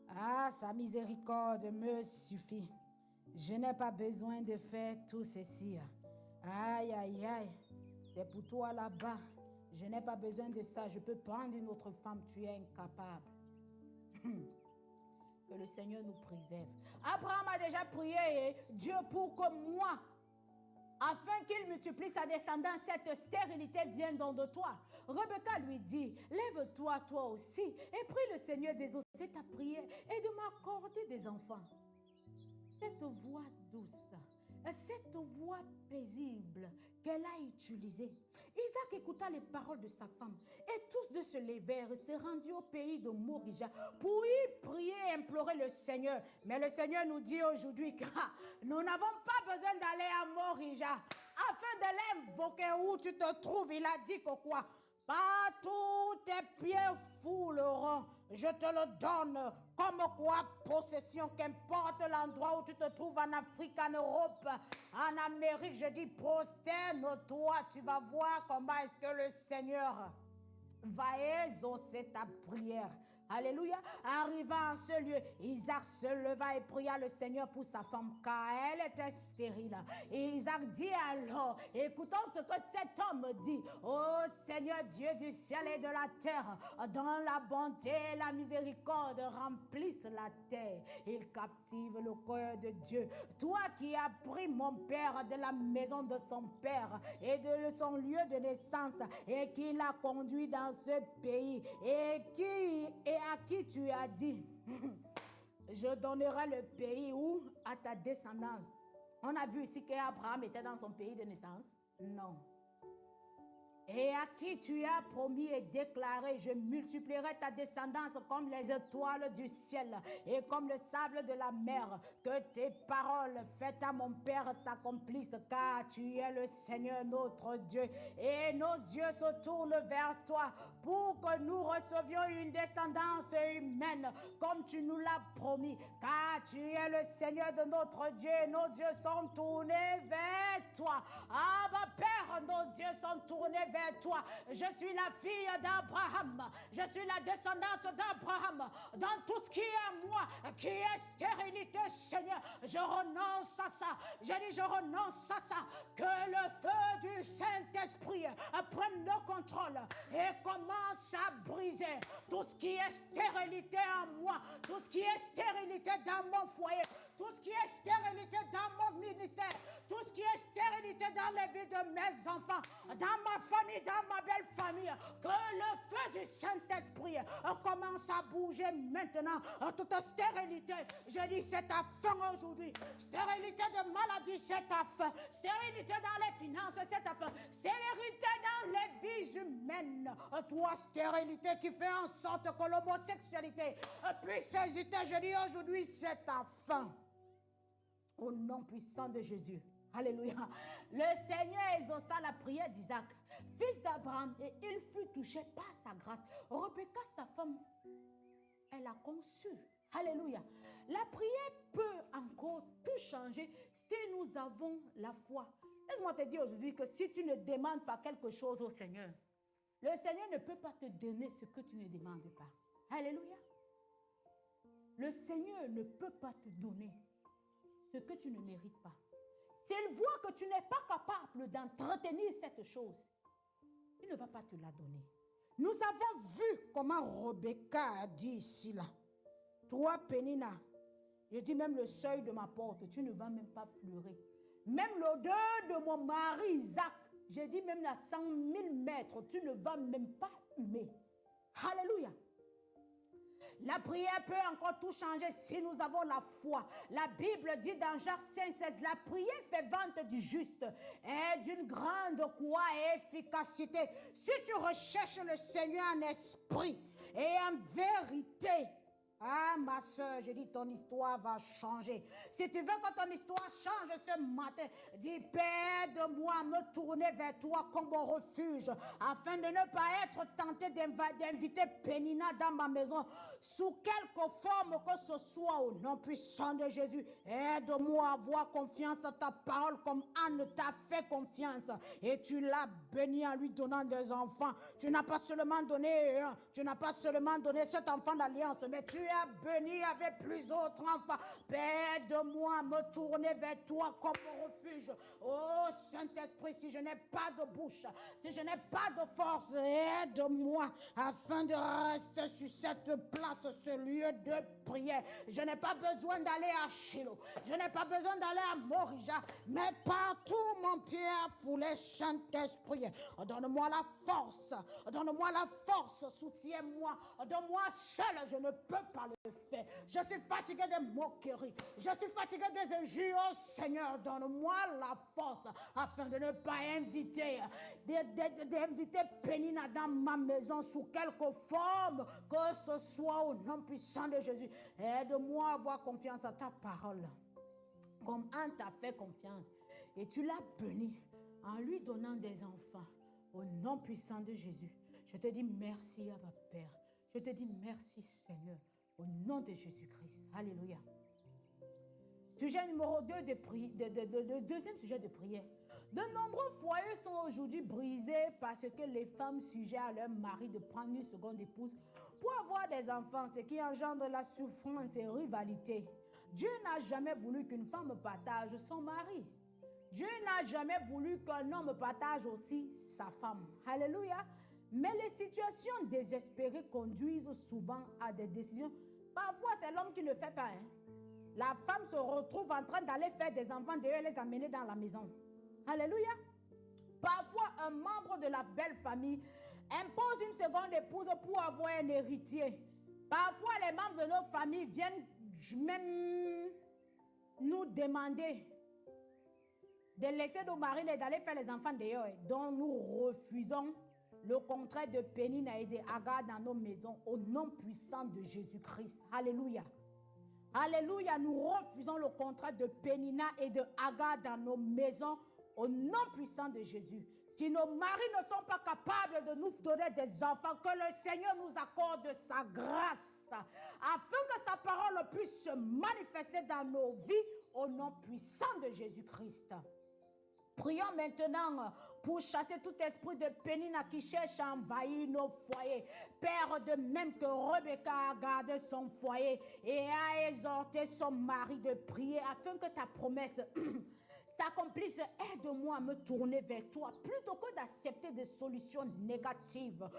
Ah, sa miséricorde me suffit. Je n'ai pas besoin de faire tout ceci. Aïe, aïe, aïe. C'est pour toi là-bas. Je n'ai pas besoin de ça. Je peux prendre une autre femme. Tu es incapable. Que le Seigneur nous préserve. Abraham a déjà prié, Dieu, pour que moi, afin qu'il multiplie sa descendance, cette stérilité vienne donc de toi. Rebecca lui dit, lève-toi toi aussi et prie le Seigneur d'exaucer ta prière et de m'accorder des enfants. Cette voix douce, cette voix paisible qu'elle a utilisée. Isaac écouta les paroles de sa femme et tous deux se levèrent et se rendirent au pays de Morija pour y prier et implorer le Seigneur. Mais le Seigneur nous dit aujourd'hui que nous n'avons pas besoin d'aller à Morija afin de l'invoquer où tu te trouves. Il a dit que quoi? Partout tes pieds fouleront. Je te le donne comme quoi possession, qu'importe l'endroit où tu te trouves, en Afrique, en Europe, en Amérique. Je dis prosterne-toi, tu vas voir comment est-ce que le Seigneur va exaucer ta prière. Alléluia. Arrivant en ce lieu, Isaac se leva et pria le Seigneur pour sa femme, car elle était stérile. Et Isaac dit alors, écoutons ce que cet homme dit. Ô Seigneur Dieu du ciel et de la terre, dans la bonté et la miséricorde, remplisse la terre. Il captive le cœur de Dieu. Toi qui as pris mon père de la maison de son père et de son lieu de naissance, et qui l'a conduit dans ce pays, et à qui tu as dit, je donnerai le pays où à ta descendance. On a vu ici qu'Abraham était dans son pays de naissance? Non. Et à qui tu as promis et déclaré, je multiplierai ta descendance comme les étoiles du ciel et comme le sable de la mer. Que tes paroles faites à mon Père s'accomplissent, car tu es le Seigneur notre Dieu. Et nos yeux se tournent vers toi pour que nous recevions une descendance humaine comme tu nous l'as promis. Car tu es le Seigneur de notre Dieu. Nos yeux sont tournés vers toi. Ah, ma Père, nos yeux sont tournés vers toi. Je suis la fille d'Abraham. Je suis la descendance d'Abraham. Dans tout ce qui est à moi, qui est stérilité, Seigneur, je renonce à ça. J'ai dit, je renonce à ça. Que le feu du Saint-Esprit prenne le contrôle et commence à briser tout ce qui est stérilité en moi, tout ce qui est stérilité dans mon foyer. tout ce qui est stérilité dans mon ministère, tout ce qui est stérilité dans les vies de mes enfants, dans ma famille, dans ma belle famille, que le feu du Saint-Esprit commence à bouger maintenant. Toute stérilité, je dis c'est ta fin aujourd'hui. Stérilité de maladie, c'est ta fin. Stérilité dans les finances, c'est ta fin. Stérilité dans les vies humaines. Toi, stérilité qui fait en sorte que l'homosexualité puisse hésiter, je dis aujourd'hui c'est ta fin. Au nom puissant de Jésus. Alléluia. Le Seigneur exauça la prière d'Isaac, fils d'Abraham, et il fut touché par sa grâce. Rebecca, sa femme, elle a conçu. Alléluia. La prière peut encore tout changer si nous avons la foi. Laisse-moi te dire aujourd'hui que si tu ne demandes pas quelque chose au Seigneur, le Seigneur ne peut pas te donner ce que tu ne demandes pas. Alléluia. Le Seigneur ne peut pas te donner ce que tu ne mérites pas. S'il voit que tu n'es pas capable d'entretenir cette chose, il ne va pas te la donner. Nous avons vu comment Rebecca a dit ici, là. Toi, Pénina, je dis même le seuil de ma porte, tu ne vas même pas fleurir. Même l'odeur de mon mari Isaac, j'ai dit même à 100 000 mètres, tu ne vas même pas humer. Alléluia. La prière peut encore tout changer si nous avons la foi. La Bible dit dans Jacques 5,16, la prière fervente du juste est d'une grande quoi et efficacité. Si tu recherches le Seigneur en esprit et en vérité, ah, ma soeur, je dis, ton histoire va changer. Si tu veux que ton histoire change ce matin, dis, Père, de moi, me tourner vers toi comme mon refuge, afin de ne pas être tenté d'inviter Pénina dans ma maison, sous quelque forme que ce soit, au nom puissant de Jésus. Aide-moi à avoir confiance à ta parole comme Anne t'a fait confiance. Et tu l'as béni en lui donnant des enfants. Tu n'as pas seulement donné un, tu n'as pas seulement donné cet enfant d'alliance, mais tu as béni avec plus d'autres enfants. Père, aide-moi à me tourner vers toi comme refuge. Oh Saint-Esprit, si je n'ai pas de bouche, si je n'ai pas de force, aide-moi afin de rester sur cette place, ce lieu de prière. Je n'ai pas besoin d'aller à Shiloh, je n'ai pas besoin d'aller à Morija, mais partout mon pied a foulé, Saint-Esprit. Donne-moi la force, donne-moi la force, soutiens-moi. Donne-moi seul, je ne peux pas le faire. Je suis fatigué des moqueries, je suis fatigué des injures. Oh Seigneur, donne-moi la force afin de ne pas inviter Pénina dans ma maison sous quelque forme que ce soit, au nom puissant de Jésus. Aide-moi à avoir confiance à ta parole, comme Anne t'a fait confiance. Et tu l'as béni en lui donnant des enfants. Au nom puissant de Jésus, je te dis merci, Abba Père. Je te dis merci, Seigneur, au nom de Jésus-Christ. Alléluia. Sujet numéro 2 de deuxième sujet de prière. De nombreux foyers sont aujourd'hui brisés parce que les femmes suggèrent à leur mari de prendre une seconde épouse pour avoir des enfants, ce qui engendre la souffrance et rivalité. Dieu n'a jamais voulu qu'une femme partage son mari. Dieu n'a jamais voulu qu'un homme partage aussi sa femme. Alléluia. Mais les situations désespérées conduisent souvent à des décisions. Parfois, c'est l'homme qui ne fait pas. La femme se retrouve en train d'aller faire des enfants et les amener dans la maison. Alléluia. Parfois, un membre de la belle famille impose une seconde épouse pour avoir un héritier. Parfois, les membres de nos familles viennent même nous demander de laisser nos maris et d'aller faire les enfants dehors, dont nous refusons le contraire de Pénina et de Agar dans nos maisons au nom puissant de Jésus-Christ. Alléluia. Alléluia, nous refusons le contrat de Pénina et de Agar dans nos maisons au nom puissant de Jésus. Si nos maris ne sont pas capables de nous donner des enfants, que le Seigneur nous accorde sa grâce afin que sa parole puisse se manifester dans nos vies au nom puissant de Jésus-Christ. Prions maintenant pour chasser tout esprit de Pénina qui cherche à envahir nos foyers. Père, de même que Rebecca a gardé son foyer et a exhorté son mari de prier afin que ta promesse s'accomplisse. Aide-moi à me tourner vers toi plutôt que d'accepter des solutions négatives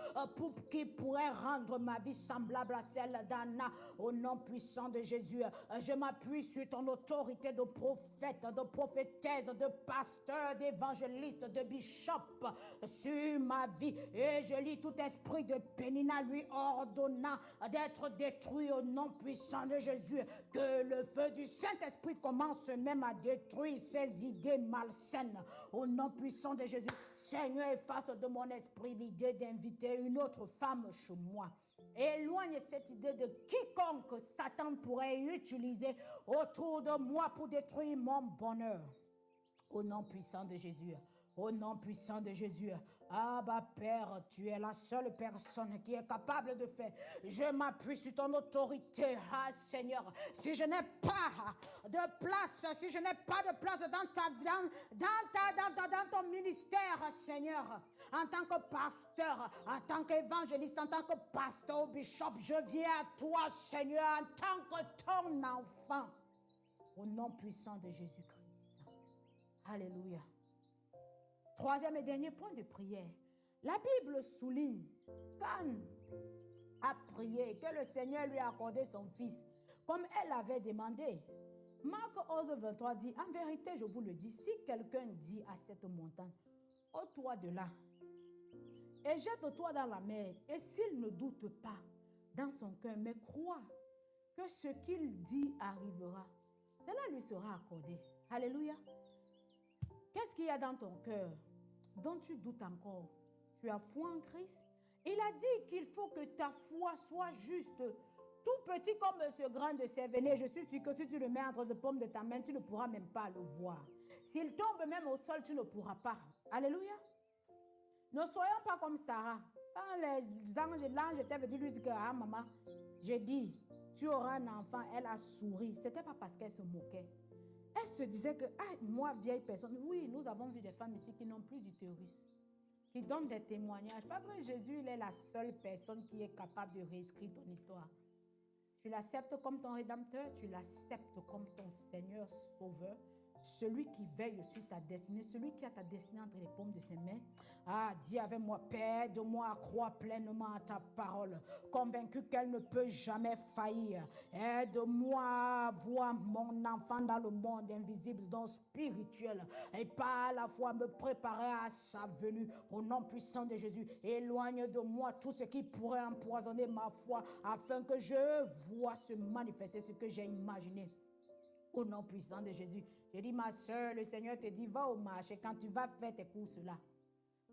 qui pourraient rendre ma vie semblable à celle d'Anna. Au nom puissant de Jésus, je m'appuie sur ton autorité de prophète, de prophétesse, de pasteur, d'évangéliste, de bishop sur ma vie. Et je lis tout esprit de Pénina lui ordonnant d'être détruit au nom puissant de Jésus. Que le feu du Saint-Esprit commence même à détruire ces idées malsaines au nom puissant de Jésus. Seigneur, efface de mon esprit l'idée d'inviter une autre femme chez moi. Éloigne cette idée de quiconque Satan pourrait utiliser autour de moi pour détruire mon bonheur. Au nom puissant de Jésus. Au nom puissant de Jésus. Abba Père, tu es la seule personne qui est capable de faire. Je m'appuie sur ton autorité, Seigneur. Si je n'ai pas de place, si je n'ai pas de place dans ton ministère, Seigneur, en tant que pasteur, en tant qu'évangéliste, en tant que pasteur ou bishop, je viens à toi, Seigneur, en tant que ton enfant. Au nom puissant de Jésus-Christ. Alléluia. Troisième et dernier point de prière. La Bible souligne qu'Anne a prié que le Seigneur lui a accordé son fils comme elle avait demandé. Marc 11, 23 dit, en vérité, je vous le dis, si quelqu'un dit à cette montagne, ôte-toi de là et jette-toi dans la mer, et s'il ne doute pas dans son cœur, mais croit que ce qu'il dit arrivera, cela lui sera accordé. Alléluia. Qu'est-ce qu'il y a dans ton cœur dont tu doutes encore? Tu as foi en Christ? Il a dit qu'il faut que ta foi soit juste. Tout petit comme ce grain de sévéné, je suis sûr que si tu le mets entre les paumes de ta main, tu ne pourras même pas le voir. S'il tombe même au sol, tu ne pourras pas. Alléluia. Ne soyons pas comme Sarah. Quand l'ange était venu lui dire que, ah maman, j'ai dit, tu auras un enfant, elle a souri. Ce n'était pas parce qu'elle se moquait. Elle se disait que, ah, moi, vieille personne, oui, nous avons vu des femmes ici qui n'ont plus d'utérus, qui donnent des témoignages. Parce que Jésus, il est la seule personne qui est capable de réécrire ton histoire. Tu l'acceptes comme ton rédempteur, tu l'acceptes comme ton Seigneur sauveur, celui qui veille sur ta destinée, celui qui a ta destinée entre les paumes de ses mains. Ah, dis avec moi, Père, aide-moi à croire pleinement à ta parole, convaincu qu'elle ne peut jamais faillir. Aide-moi à voir mon enfant dans le monde invisible, donc spirituel, et par la foi me préparer à sa venue. Au nom puissant de Jésus, éloigne de moi tout ce qui pourrait empoisonner ma foi, afin que je vois se manifester ce que j'ai imaginé. Au nom puissant de Jésus. J'ai dit, ma soeur, le Seigneur te dit, va au marché. Quand tu vas faire tes courses là,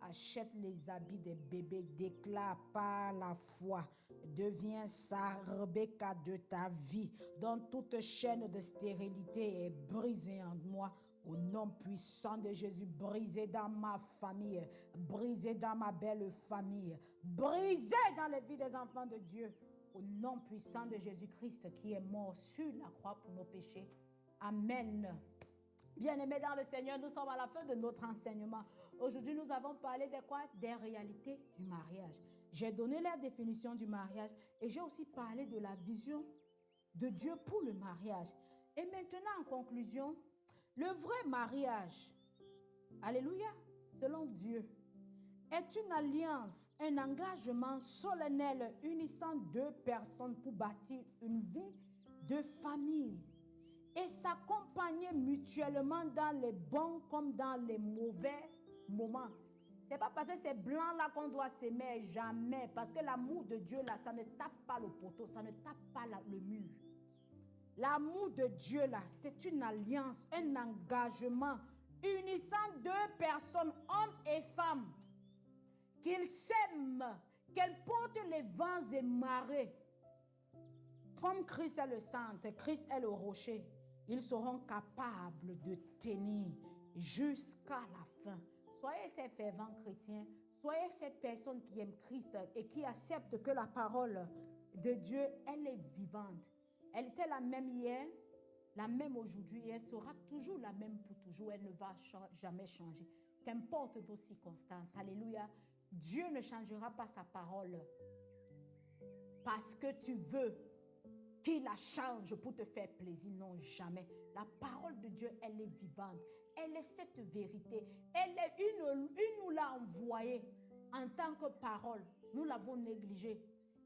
achète les habits des bébés, déclare par la foi. Deviens sa Rebecca de ta vie, dont toute chaîne de stérilité est brisée en moi. Au nom puissant de Jésus, brisé dans ma famille, brisé dans ma belle famille, brisé dans les vies des enfants de Dieu. Au nom puissant de Jésus-Christ qui est mort sur la croix pour nos péchés. Amen. Bien-aimés dans le Seigneur, nous sommes à la fin de notre enseignement. Aujourd'hui, nous avons parlé de quoi? Des réalités du mariage. J'ai donné la définition du mariage et j'ai aussi parlé de la vision de Dieu pour le mariage. Et maintenant, en conclusion, le vrai mariage, alléluia, selon Dieu, est une alliance, un engagement solennel unissant deux personnes pour bâtir une vie de famille et s'accompagner mutuellement dans les bons comme dans les mauvais moments. Ce n'est pas parce que c'est blanc là qu'on doit s'aimer, jamais. Parce que l'amour de Dieu là, ça ne tape pas le poteau, ça ne tape pas le mur. L'amour de Dieu là, c'est une alliance, un engagement unissant deux personnes, hommes et femmes, qu'ils s'aiment, qu'elles portent les vents et marées. Comme Christ est le centre, Christ est le rocher, ils seront capables de tenir jusqu'à la fin. Soyez ces fervents chrétiens, soyez cette personne qui aime Christ et qui accepte que la parole de Dieu, elle est vivante. Elle était la même hier, la même aujourd'hui et elle sera toujours la même pour toujours. Elle ne va jamais changer. Qu'importe nos circonstances, alléluia, Dieu ne changera pas sa parole parce que tu veux qui la change pour te faire plaisir. Non, jamais. La parole de Dieu, elle est vivante. Elle est cette vérité. Elle est il nous l'a envoyée en tant que parole. Nous l'avons négligée.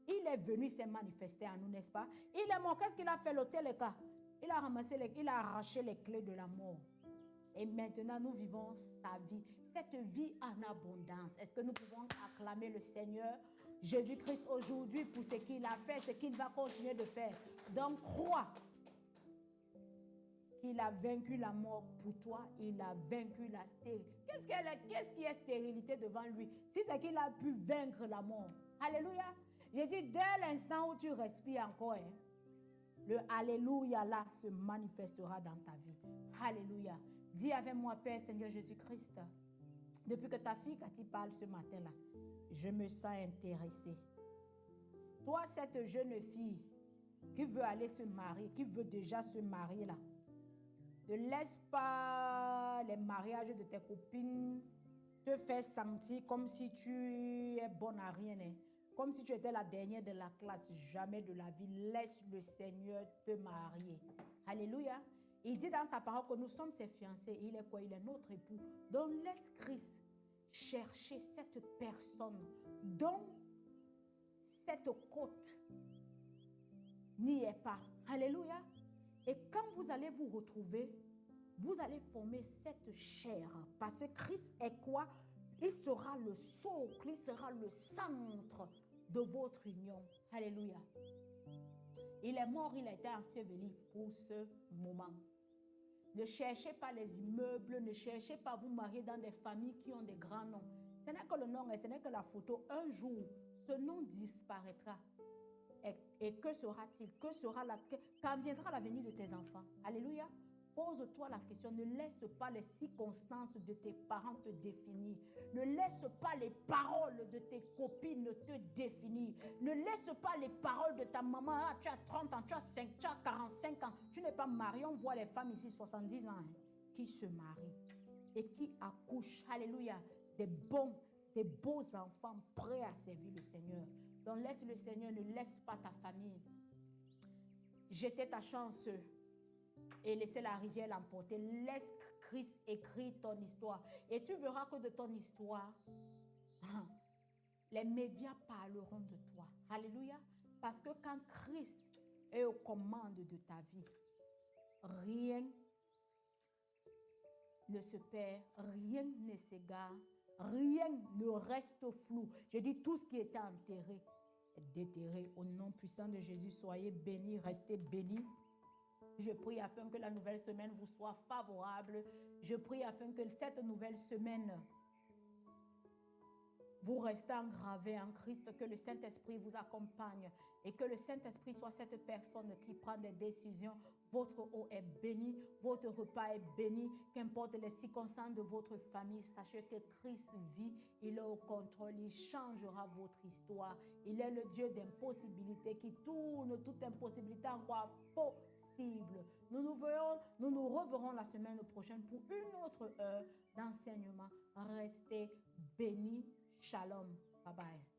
Il est venu se manifester à nous, n'est-ce pas? Il est mort. Qu'est-ce qu'il a fait? L'hôtel est cas. Il a ramassé, il a arraché les clés de la mort. Et maintenant, nous vivons sa vie. Cette vie en abondance. Est-ce que nous pouvons acclamer le Seigneur Jésus-Christ aujourd'hui pour ce qu'il a fait, ce qu'il va continuer de faire? Donc, crois qu'il a vaincu la mort pour toi. Il a vaincu la stérilité. Qu'est-ce qui est stérilité devant lui? Si c'est qu'il a pu vaincre la mort. Alléluia. J'ai dit, dès l'instant où tu respires encore, hein, le Alléluia là se manifestera dans ta vie. Alléluia. Dis avec moi, Père Seigneur Jésus-Christ, depuis que ta fille Cathy parle ce matin-là, je me sens intéressée. Toi, cette jeune fille qui veut aller se marier, qui veut déjà se marier là, ne laisse pas les mariages de tes copines te faire sentir comme si tu es bonne à rien, hein? Comme si tu étais la dernière de la classe. Jamais de la vie. Laisse le Seigneur te marier. Alléluia. Il dit dans sa parole que nous sommes ses fiancés. Il est quoi? Il est notre époux. Donc laisse Christ chercher cette personne dont cette côte n'y est pas. Alléluia. Et quand vous allez vous retrouver, vous allez former cette chair. Parce que Christ est quoi? Il sera le socle, il sera le centre de votre union. Alléluia. Il est mort, il a été enseveli pour ce moment. Ne cherchez pas les immeubles, ne cherchez pas vous marier dans des familles qui ont des grands noms. Ce n'est que le nom et ce n'est que la photo. Un jour, ce nom disparaîtra. Et que sera-t-il? Quand viendra l'avenir de tes enfants? Alléluia. Pose-toi la question. Ne laisse pas les circonstances de tes parents te définir. Ne laisse pas les paroles de tes copines te définir. Ne laisse pas les paroles de ta maman. Ah, tu as 30 ans, tu as 5, tu as 45 ans. Tu n'es pas marié. On voit les femmes ici, 70 ans, hein, qui se marient et qui accouchent. Alléluia. Des beaux enfants prêts à servir le Seigneur. Donc laisse le Seigneur, ne laisse pas ta famille jeter ta chance et laisser la rivière l'emporter. Laisse Christ écrire ton histoire. Et tu verras que de ton histoire, les médias parleront de toi. Alléluia. Parce que quand Christ est aux commandes de ta vie, rien ne se perd, rien ne s'égare, rien ne reste flou. Je dis tout ce qui était enterré est déterré. Au nom puissant de Jésus, soyez bénis, restez bénis. Je prie afin que la nouvelle semaine vous soit favorable. Je prie afin que cette nouvelle semaine, vous restez engravés en Christ, que le Saint-Esprit vous accompagne et que le Saint-Esprit soit cette personne qui prend des décisions. Votre eau est bénie, votre repas est béni, qu'importe les circonstances de votre famille, sachez que Christ vit, il est au contrôle, il changera votre histoire. Il est le Dieu d'impossibilité qui tourne toute impossibilité en quoi possible. Nous nous reverrons la semaine prochaine pour une autre heure d'enseignement. Restez bénis. Shalom. Bye bye.